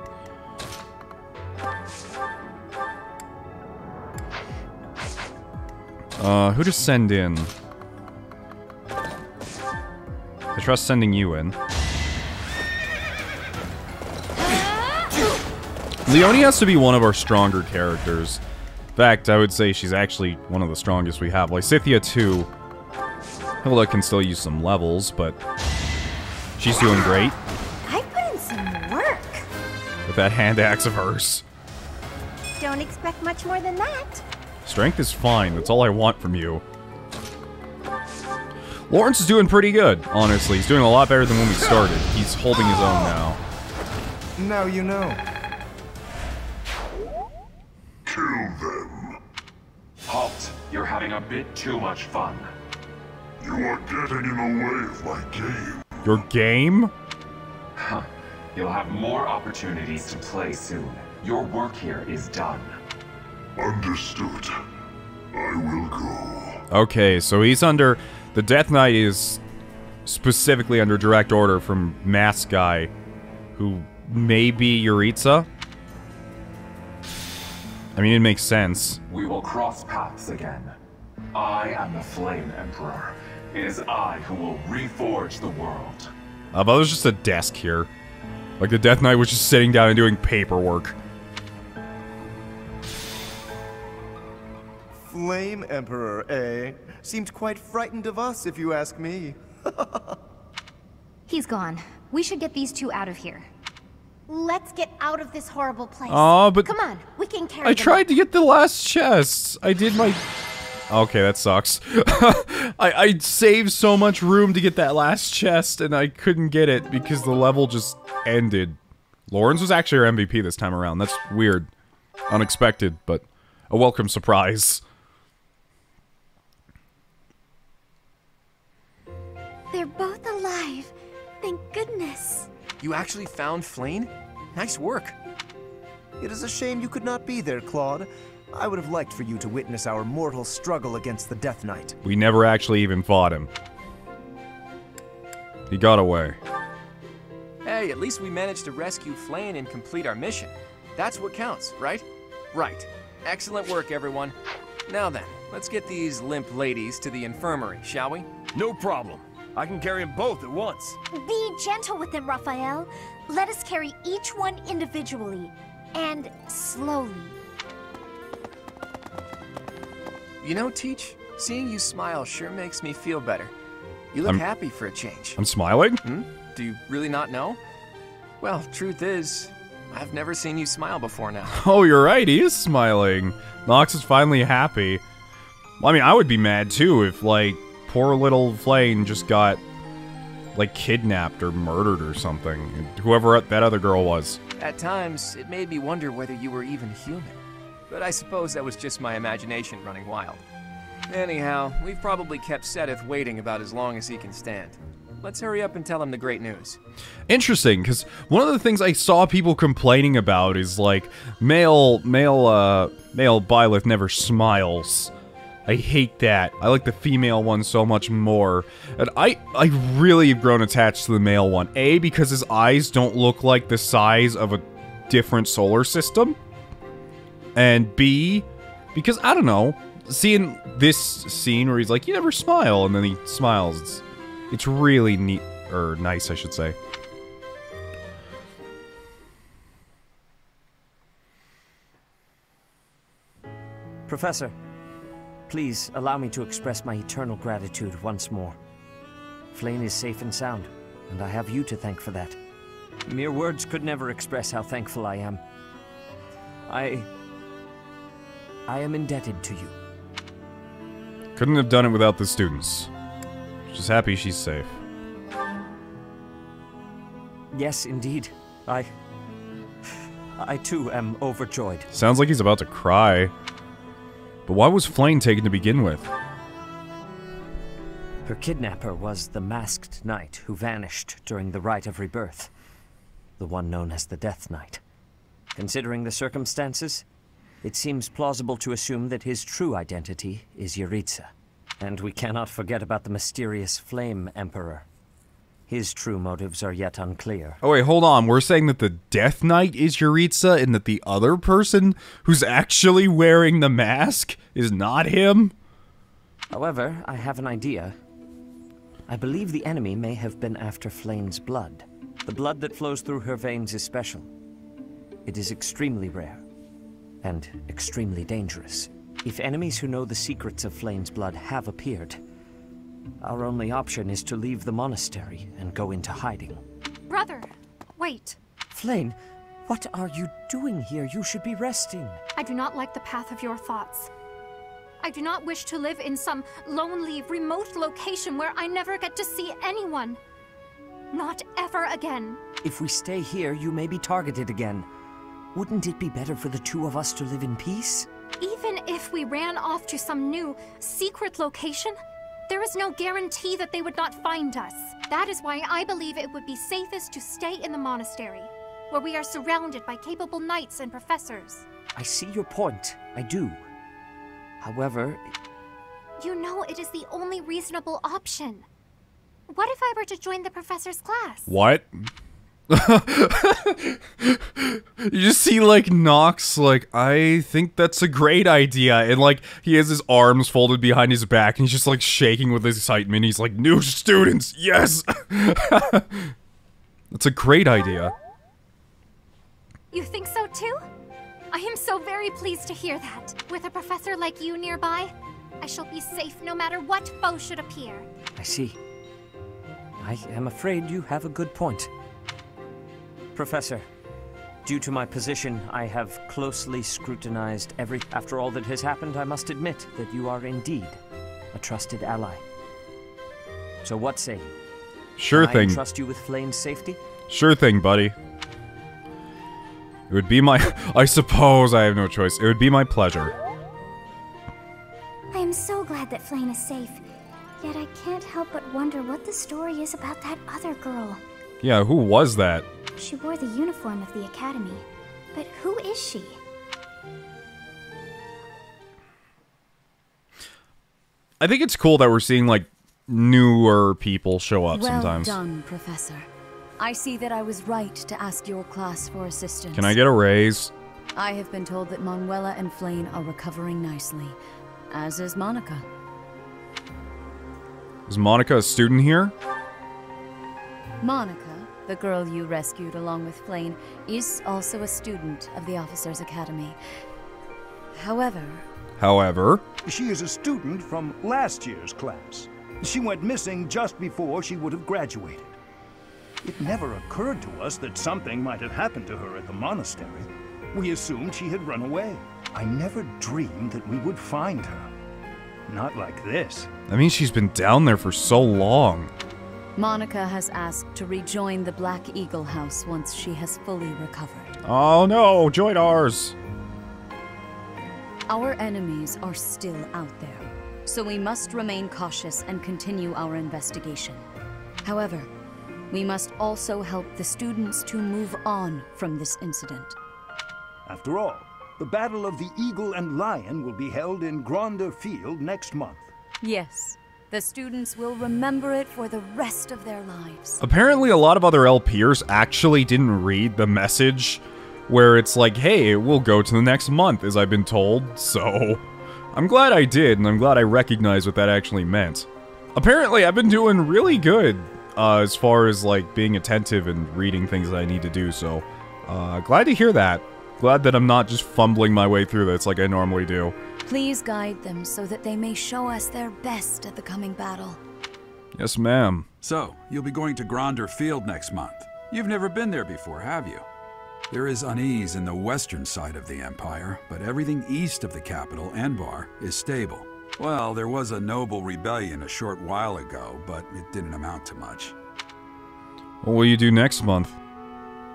Who to send in? I trust sending you in. Leonie has to be one of our stronger characters. In fact, I would say she's actually one of the strongest we have. Lysithea too. Hilda can still use some levels, but she's doing great. I put in some work. With that hand axe of hers. Don't expect much more than that. Strength is fine. That's all I want from you. Lawrence is doing pretty good, honestly. He's doing a lot better than when we started. He's holding his own now. Now you know. Kill them. Halt. You're having a bit too much fun. You are getting in the way of my game. Your game? Huh. You'll have more opportunities to play soon. Your work here is done. Understood. I will go. Okay, so he's under... The Death Knight is specifically under direct order from Mask Guy, who may be Yuritsa. I mean, it makes sense. We will cross paths again. I am the Flame Emperor. It is I who will reforge the world. I thought it was just a desk here. Like the Death Knight was just sitting down and doing paperwork. Flame Emperor, eh? Seemed quite frightened of us, if you ask me. He's gone. We should get these two out of here. Let's get out of this horrible place. Aw, but... Come on, we can carry I them tried up. to get the last chest. I did my... Okay, that sucks. I saved so much room to get that last chest, and I couldn't get it because the level just ended. Lawrence was actually our MVP this time around. That's weird. Unexpected, but a welcome surprise. They're both alive. Thank goodness. You actually found Flame? Nice work. It is a shame you could not be there, Claude. I would have liked for you to witness our mortal struggle against the Death Knight. We never actually even fought him. He got away. Hey, at least we managed to rescue Flame and complete our mission. That's what counts, right? Right. Excellent work, everyone. Now then, let's get these limp ladies to the infirmary, shall we? No problem. I can carry them both at once. Be gentle with them, Raphael. Let us carry each one individually. And slowly. You know, Teach, seeing you smile sure makes me feel better. You look happy for a change. I'm smiling? Hmm? Do you really not know? Well, truth is, I've never seen you smile before now. Oh, you're right, he is smiling. Nox is finally happy. Well, I mean, I would be mad too if, like, poor little Flame just got, like, kidnapped or murdered or something. Whoever that other girl was. At times, it made me wonder whether you were even human. But I suppose that was just my imagination running wild. Anyhow, we've probably kept Seth waiting about as long as he can stand. Let's hurry up and tell him the great news. Interesting, because one of the things I saw people complaining about is, like, male Byleth never smiles. I hate that. I like the female one so much more. And I really have grown attached to the male one. A, because his eyes don't look like the size of a different solar system. And B, because, I don't know, seeing this scene where he's like, you never smile, and then he smiles, it's really neat, or nice, I should say. Professor, please allow me to express my eternal gratitude once more. Flame is safe and sound, and I have you to thank for that. Mere words could never express how thankful I am. I am indebted to you. Couldn't have done it without the students. Just happy she's safe. Yes, indeed. I too am overjoyed. Sounds like he's about to cry. But why was Flame taken to begin with? Her kidnapper was the masked knight who vanished during the Rite of Rebirth. The one known as the Death Knight. Considering the circumstances, it seems plausible to assume that his true identity is Yuritsa. And we cannot forget about the mysterious Flame Emperor. His true motives are yet unclear. Oh wait, hold on. We're saying that the Death Knight is Yuritsa and that the other person who's actually wearing the mask is not him? However, I have an idea. I believe the enemy may have been after Flayn's blood. The blood that flows through her veins is special. It is extremely rare, and extremely dangerous. If enemies who know the secrets of Flayn's blood have appeared, our only option is to leave the monastery and go into hiding. Brother, wait. Flayn, what are you doing here? You should be resting. I do not like the path of your thoughts. I do not wish to live in some lonely, remote location where I never get to see anyone. Not ever again. If we stay here, you may be targeted again. Wouldn't it be better for the two of us to live in peace? Even if we ran off to some new, secret location, there is no guarantee that they would not find us. That is why I believe it would be safest to stay in the monastery, where we are surrounded by capable knights and professors. I see your point. I do. However... You know it is the only reasonable option. What if I were to join the professor's class? What? You just see, like, Nox, like, I think that's a great idea. And, like, he has his arms folded behind his back, and he's just, like, shaking with excitement. He's like, new students, yes! That's a great idea. You think so, too? I am so very pleased to hear that. With a professor like you nearby, I shall be safe no matter what foe should appear. I see. I am afraid you have a good point. Professor, due to my position, I have closely scrutinized After all that has happened, I must admit that you are indeed a trusted ally. So what say you? Sure thing. Can I trust you with Flayn's safety? Sure thing, buddy. It would be my... I suppose I have no choice. It would be my pleasure. I am so glad that Flayn is safe. Yet I can't help but wonder what the story is about that other girl. Yeah, who was that? She wore the uniform of the academy. But who is she? I think it's cool that we're seeing, like, newer people show up sometimes. Well done, Professor. I see that I was right to ask your class for assistance. Can I get a raise? I have been told that Manuela and Flayn are recovering nicely, as is Monica. Is Monica a student here? Monica, the girl you rescued along with Flayn, is also a student of the Officers' Academy. However... She is a student from last year's class. She went missing just before she would have graduated. It never occurred to us that something might have happened to her at the monastery. We assumed she had run away. I never dreamed that we would find her. Not like this. I mean, she's been down there for so long. Monica has asked to rejoin the Black Eagle House once she has fully recovered. Oh no, join ours! Our enemies are still out there, so we must remain cautious and continue our investigation. However, we must also help the students to move on from this incident. After all, the Battle of the Eagle and Lion will be held in Gronder Field next month. Yes, the students will remember it for the rest of their lives. Apparently a lot of other LPers actually didn't read the message where it's like, hey, we'll go to the next month, as I've been told, so... I'm glad I did, and I'm glad I recognized what that actually meant. Apparently, I've been doing really good, as far as, like, being attentive and reading things that I need to do, so... glad to hear that. Glad that I'm not just fumbling my way through this like I normally do. Please guide them so that they may show us their best at the coming battle. Yes, ma'am. So, you'll be going to Gronder Field next month. You've never been there before, have you? There is unease in the western side of the Empire, but everything east of the capital, Enbar, is stable. Well, there was a noble rebellion a short while ago, but it didn't amount to much. What will you do next month?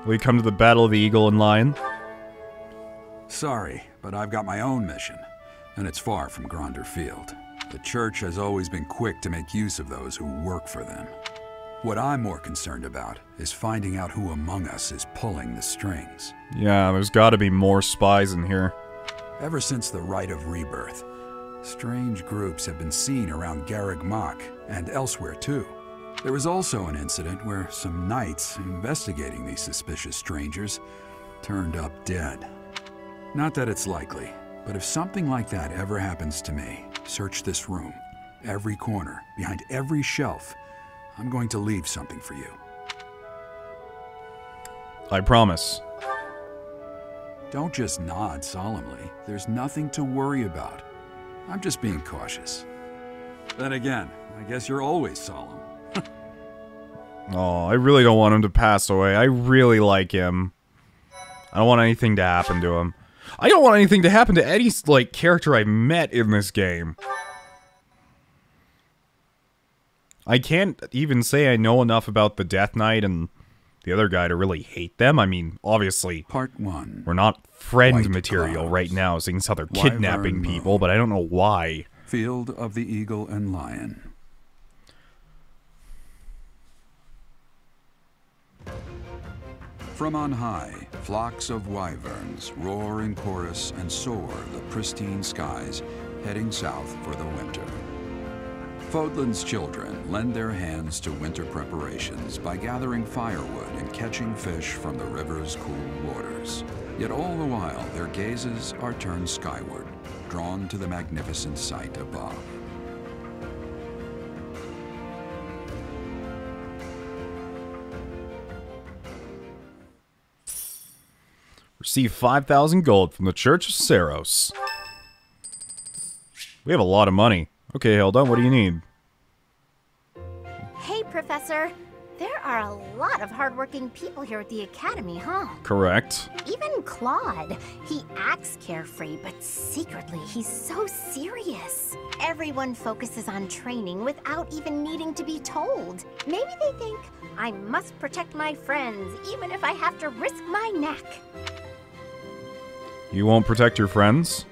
Will you come to the Battle of the Eagle and Lion? Sorry, but I've got my own mission, and it's far from Gronder Field. The Church has always been quick to make use of those who work for them. What I'm more concerned about is finding out who among us is pulling the strings. Yeah, there's gotta be more spies in here. Ever since the Rite of Rebirth, strange groups have been seen around Garreg Mach, and elsewhere too. There was also an incident where some knights investigating these suspicious strangers turned up dead. Not that it's likely, but if something like that ever happens to me, search this room. Every corner, behind every shelf, I'm going to leave something for you. I promise. Don't just nod solemnly. There's nothing to worry about. I'm just being cautious. Then again, I guess you're always solemn. Oh, I really don't want him to pass away. I really like him. I don't want anything to happen to him. I don't want anything to happen to any, like, character I met in this game. I can't even say I know enough about the Death Knight and the other guy to really hate them. I mean, obviously, Part 1. We're not friend White material clouds. right now, seeing as how they're kidnapping Wyvern people, but I don't know why. Field of the Eagle and Lion. From on high, flocks of wyverns roar in chorus and soar the pristine skies, heading south for the winter. Fódlan's children lend their hands to winter preparations by gathering firewood and catching fish from the river's cool waters. Yet all the while, their gazes are turned skyward, drawn to the magnificent sight above. Receive 5,000 gold from the Church of Seiros. We have a lot of money. Okay, Hilda, what do you need? Hey, Professor. There are a lot of hardworking people here at the Academy, huh? Correct. Even Claude. He acts carefree, but secretly he's so serious. Everyone focuses on training without even needing to be told. Maybe they think, I must protect my friends, even if I have to risk my neck. You won't protect your friends?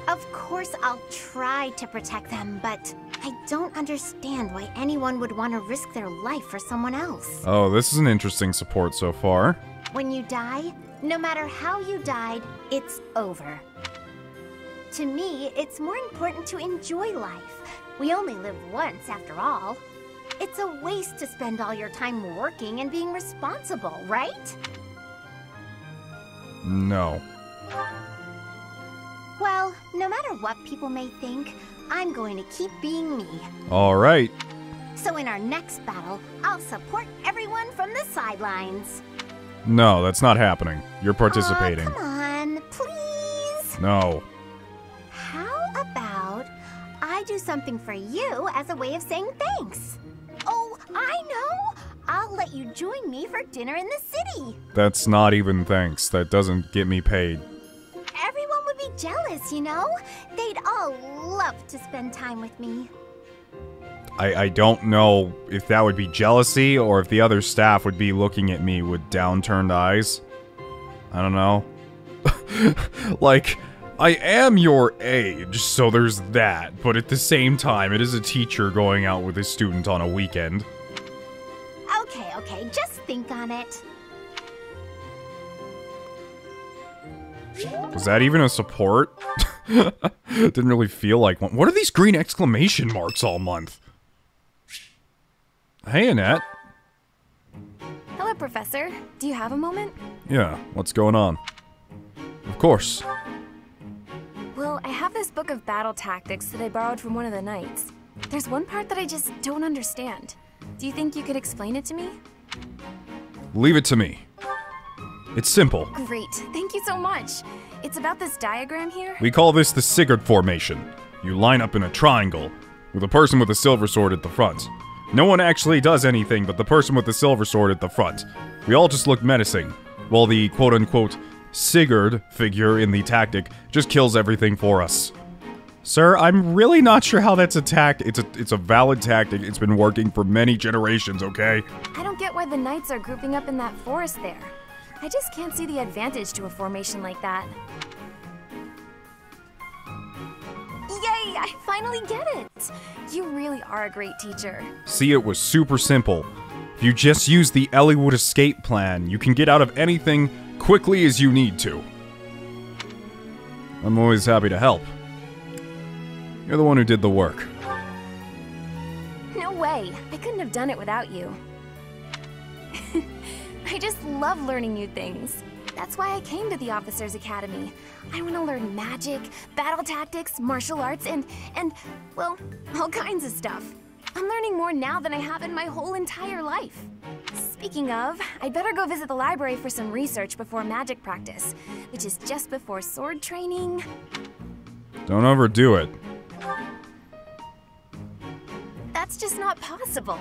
Of course I'll try to protect them, but I don't understand why anyone would want to risk their life for someone else. Oh, this is an interesting support so far. When you die, no matter how you died, it's over. To me, it's more important to enjoy life. We only live once, after all. It's a waste to spend all your time working and being responsible, right? No. Well, no matter what people may think, I'm going to keep being me. Alright. So in our next battle, I'll support everyone from the sidelines. No, that's not happening. You're participating. Come on, please. No. How about I do something for you as a way of saying thanks? Oh, I know! I'll let you join me for dinner in the city. That's not even thanks. That doesn't get me paid. Everyone would be jealous, you know? They'd all love to spend time with me. I don't know if that would be jealousy or if the other staff would be looking at me with downturned eyes. I don't know. Like, I am your age, so there's that, but at the same time, it is a teacher going out with a student on a weekend. Okay, just think on it. Was that even a support? Didn't really feel like one. What are these green exclamation marks all month? Hey, Annette. Hello, Professor. Do you have a moment? Yeah, what's going on? Of course. Well, I have this book of battle tactics that I borrowed from one of the knights. There's one part that I just don't understand. Do you think you could explain it to me? Leave it to me. It's simple. Great, thank you so much. It's about this diagram here. We call this the Sigurd formation. You line up in a triangle, with a person with a silver sword at the front. No one actually does anything but the person with the silver sword at the front. We all just look menacing, while the quote-unquote Sigurd figure in the tactic just kills everything for us. Sir, I'm really not sure how that's a tactic. It's a valid tactic. It's been working for many generations, okay? I don't get why the knights are grouping up in that forest there. I just can't see the advantage to a formation like that. Yay! I finally get it! You really are a great teacher. See, it was super simple. If you just use the Elliewood escape plan, you can get out of anything quickly as you need to. I'm always happy to help. You're the one who did the work. No way! I couldn't have done it without you. I just love learning new things. That's why I came to the Officers Academy. I want to learn magic, battle tactics, martial arts, and, well, all kinds of stuff. I'm learning more now than I have in my whole entire life. Speaking of, I'd better go visit the library for some research before magic practice, which is just before sword training. Don't overdo it. That's just not possible.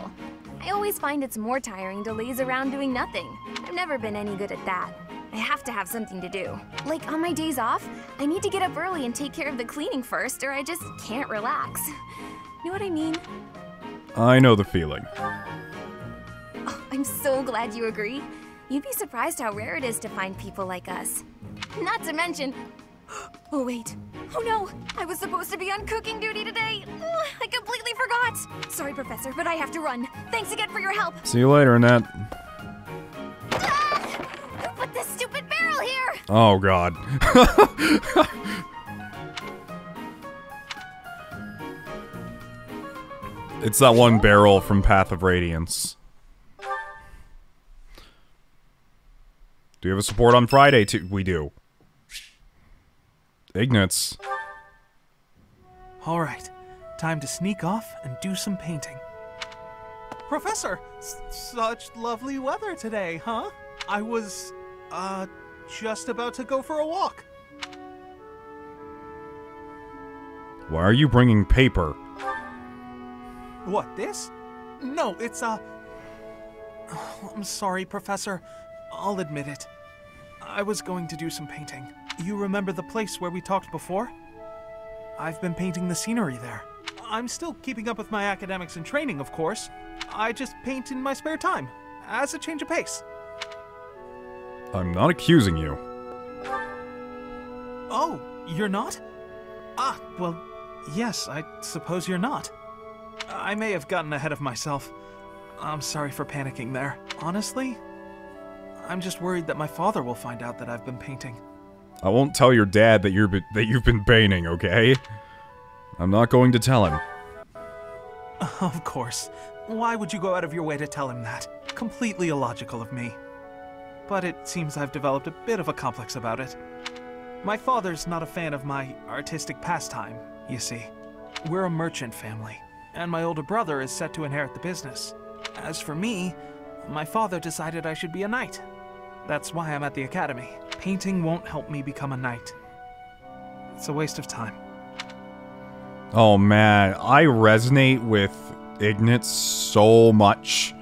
I always find it's more tiring to laze around doing nothing. I've never been any good at that. I have to have something to do. Like on my days off, I need to get up early and take care of the cleaning first, or I just can't relax. Know what I mean? I know the feeling. Oh, I'm so glad you agree. You'd be surprised how rare it is to find people like us. Not to mention... Oh wait. Oh no! I was supposed to be on cooking duty today! I completely forgot! Sorry, Professor, but I have to run. Thanks again for your help! See you later, Annette. Who put this stupid barrel here? Oh, God. It's that one barrel from Path of Radiance. Do you have a support on Friday, too? We do. Ignatz. Alright, time to sneak off and do some painting. Professor, such lovely weather today, huh? I was, just about to go for a walk. Why are you bringing paper? What, this? No, it's, I'm sorry, Professor. I'll admit it. I was going to do some painting. You remember the place where we talked before? I've been painting the scenery there. I'm still keeping up with my academics and training, of course. I just paint in my spare time, as a change of pace. I'm not accusing you. Oh, you're not? Ah, well, yes, I suppose you're not. I may have gotten ahead of myself. I'm sorry for panicking there. Honestly, I'm just worried that my father will find out that I've been painting. I won't tell your dad that you've been painting, okay? I'm not going to tell him. Of course. Why would you go out of your way to tell him that? Completely illogical of me. But it seems I've developed a bit of a complex about it. My father's not a fan of my artistic pastime, you see. We're a merchant family, and my older brother is set to inherit the business. As for me, my father decided I should be a knight. That's why I'm at the academy. Painting won't help me become a knight. It's a waste of time. Oh man, I resonate with Ignatz so much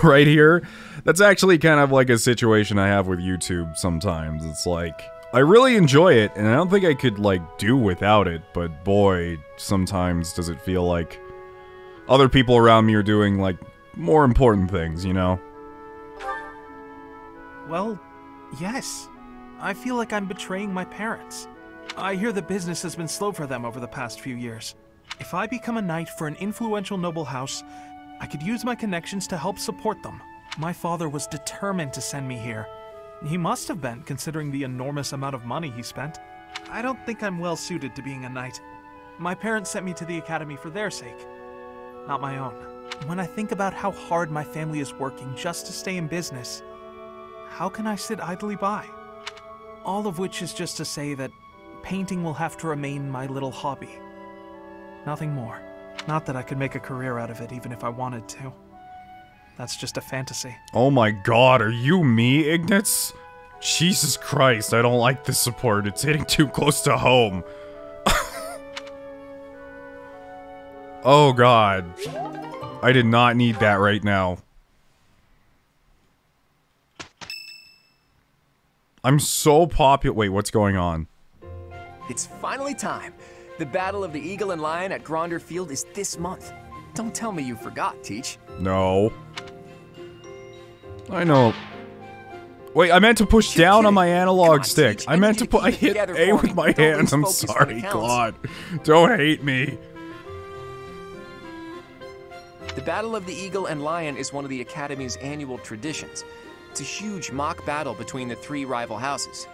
right here. That's actually kind of like a situation I have with YouTube sometimes. It's like, I really enjoy it, and I don't think I could, like, do without it, but boy, sometimes does it feel like other people around me are doing, like, more important things, you know? Well, yes. I feel like I'm betraying my parents. I hear the business has been slow for them over the past few years. If I become a knight for an influential noble house, I could use my connections to help support them. My father was determined to send me here. He must have been, considering the enormous amount of money he spent. I don't think I'm well suited to being a knight. My parents sent me to the academy for their sake, not my own. When I think about how hard my family is working just to stay in business, how can I sit idly by? All of which is just to say that painting will have to remain my little hobby. Nothing more. Not that I could make a career out of it even if I wanted to. That's just a fantasy. Oh my god, are you me, Ignatz? Jesus Christ, I don't like this support. It's hitting too close to home. Oh god. I did not need that right now. I'm so popular. Wait, what's going on? It's finally time. The Battle of the Eagle and Lion at Gronder Field is this month. Don't tell me you forgot, Teach. No. I know. Wait, I meant to push down on my analog stick. I meant to put. I hit A with my hands. I'm sorry, God. Don't hate me. The Battle of the Eagle and Lion is one of the Academy's annual traditions. It's a huge mock battle between the three rival houses.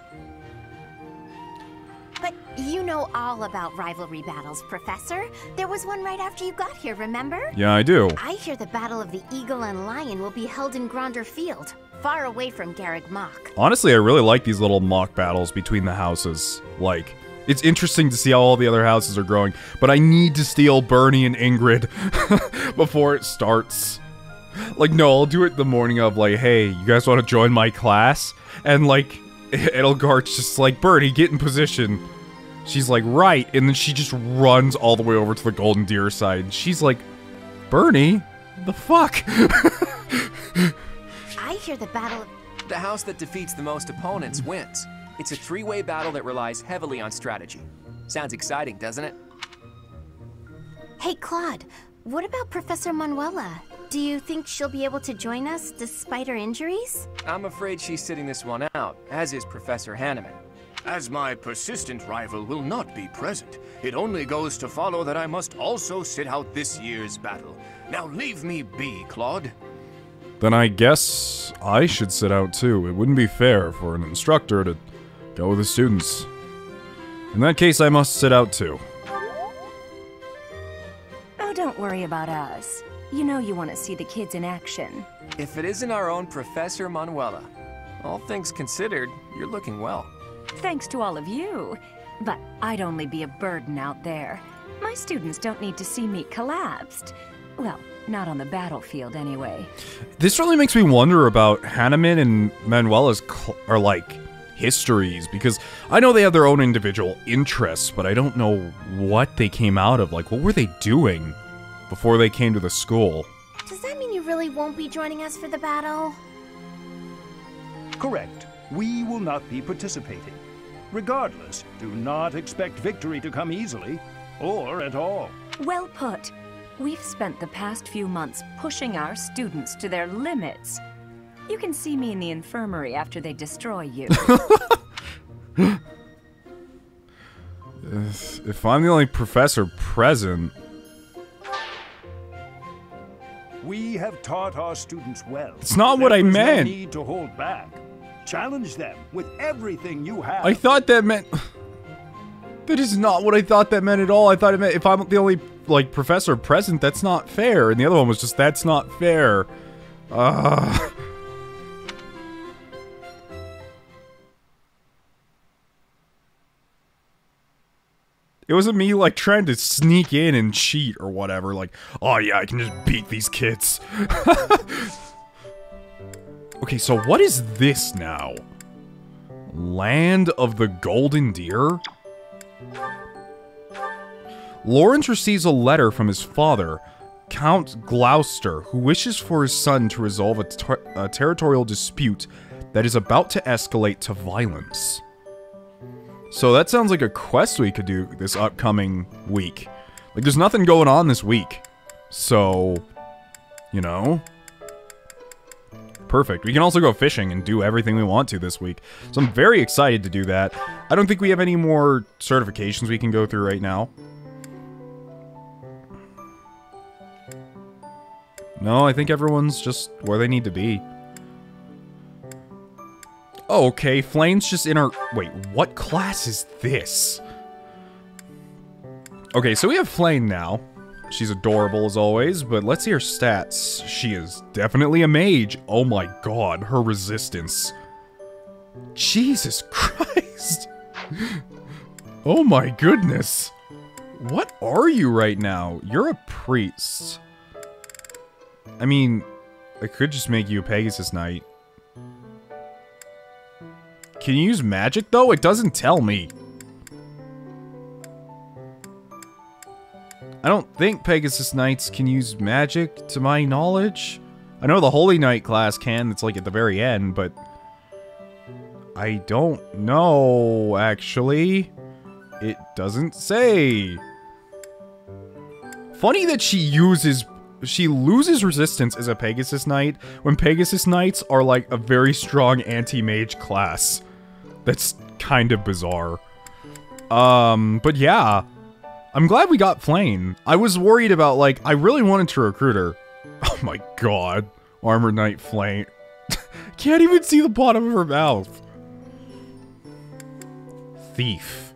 But You know all about rivalry battles, Professor. There was one right after you got here, remember? Yeah, I do. I hear the Battle of the Eagle and Lion will be held in Gronder Field, far away from Garreg Mach. Honestly, I really like these little mock battles between the houses. Like, it's interesting to see how all the other houses are growing, but I need to steal Bernie and Ingrid before it starts. Like, no, I'll do it the morning of, like, hey, you guys want to join my class? And, like, Edelgart's just like, Bernie, get in position. She's like, right, and then she just runs all the way over to the Golden Deer side. And she's like, Bernie? The fuck? I hear the battle of... The house that defeats the most opponents wins. It's a three-way battle that relies heavily on strategy. Sounds exciting, doesn't it? Hey, Claude, what about Professor Manuela? Do you think she'll be able to join us despite her injuries? I'm afraid she's sitting this one out, as is Professor Hanneman. As my persistent rival will not be present, it only goes to follow that I must also sit out this year's battle. Now leave me be, Claude. Then I guess I should sit out too. It wouldn't be fair for an instructor to go with the students. In that case, I must sit out too. Oh, don't worry about us. You know you want to see the kids in action. If it isn't our own Professor Manuela, all things considered, you're looking well. Thanks to all of you. But I'd only be a burden out there. My students don't need to see me collapsed. Well, not on the battlefield anyway. This really makes me wonder about Hanneman and Manuela's histories, because I know they have their own individual interests, but I don't know what they came out of. Like, what were they doing before they came to the school? Does that mean you really won't be joining us for the battle? Correct. We will not be participating. Regardless, do not expect victory to come easily, or at all. Well put. We've spent the past few months pushing our students to their limits. You can see me in the infirmary after they destroy you. If I'm the only professor present... We have taught our students well. It's not what I meant. No need to hold back. Challenge them with everything you have. I thought that meant... That is not what I thought that meant at all. I thought it meant if I'm the only, like, professor present, that's not fair. And the other one was just, that's not fair. It wasn't me, like, trying to sneak in and cheat or whatever. Like, oh yeah, I can just beat these kids. Okay, so what is this now? Land of the Golden Deer? Lawrence receives a letter from his father, Count Gloucester, who wishes for his son to resolve a territorial dispute that is about to escalate to violence. So that sounds like a quest we could do this upcoming week. Like, there's nothing going on this week. So, you know... Perfect. We can also go fishing and do everything we want to this week. So I'm very excited to do that. I don't think we have any more certifications we can go through right now. No, I think everyone's just where they need to be. Oh, okay. Flame's just in our... Wait, what class is this? Okay, so we have Flame now. She's adorable as always, but let's see her stats. She is definitely a mage. Oh my god, her resistance. Jesus Christ. Oh my goodness. What are you right now? You're a priest. I mean, I could just make you a Pegasus Knight. Can you use magic though? It doesn't tell me. I don't think Pegasus Knights can use magic, to my knowledge. I know the Holy Knight class can, it's like at the very end, but... I don't know, actually. It doesn't say. Funny that she loses resistance as a Pegasus Knight, when Pegasus Knights are like a very strong anti-mage class. That's kind of bizarre. But yeah. I'm glad we got Flame. I was worried about, like, I really wanted to recruit her. Oh my god. Armor Knight Flame. Can't even see the bottom of her mouth. Thief.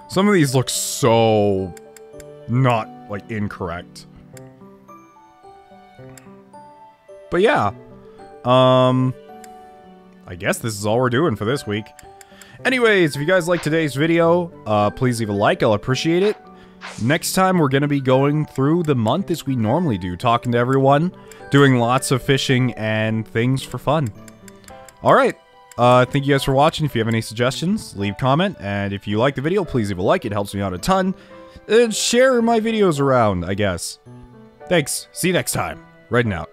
Some of these look so not, like, incorrect. But yeah. I guess this is all we're doing for this week. Anyways, if you guys like today's video, please leave a like. I'll appreciate it. Next time, we're going to be going through the month as we normally do, talking to everyone, doing lots of fishing and things for fun. Alright, thank you guys for watching. If you have any suggestions, leave a comment, and if you like the video, please leave a like. It helps me out a ton. And share my videos around, I guess. Thanks. See you next time. Red and out.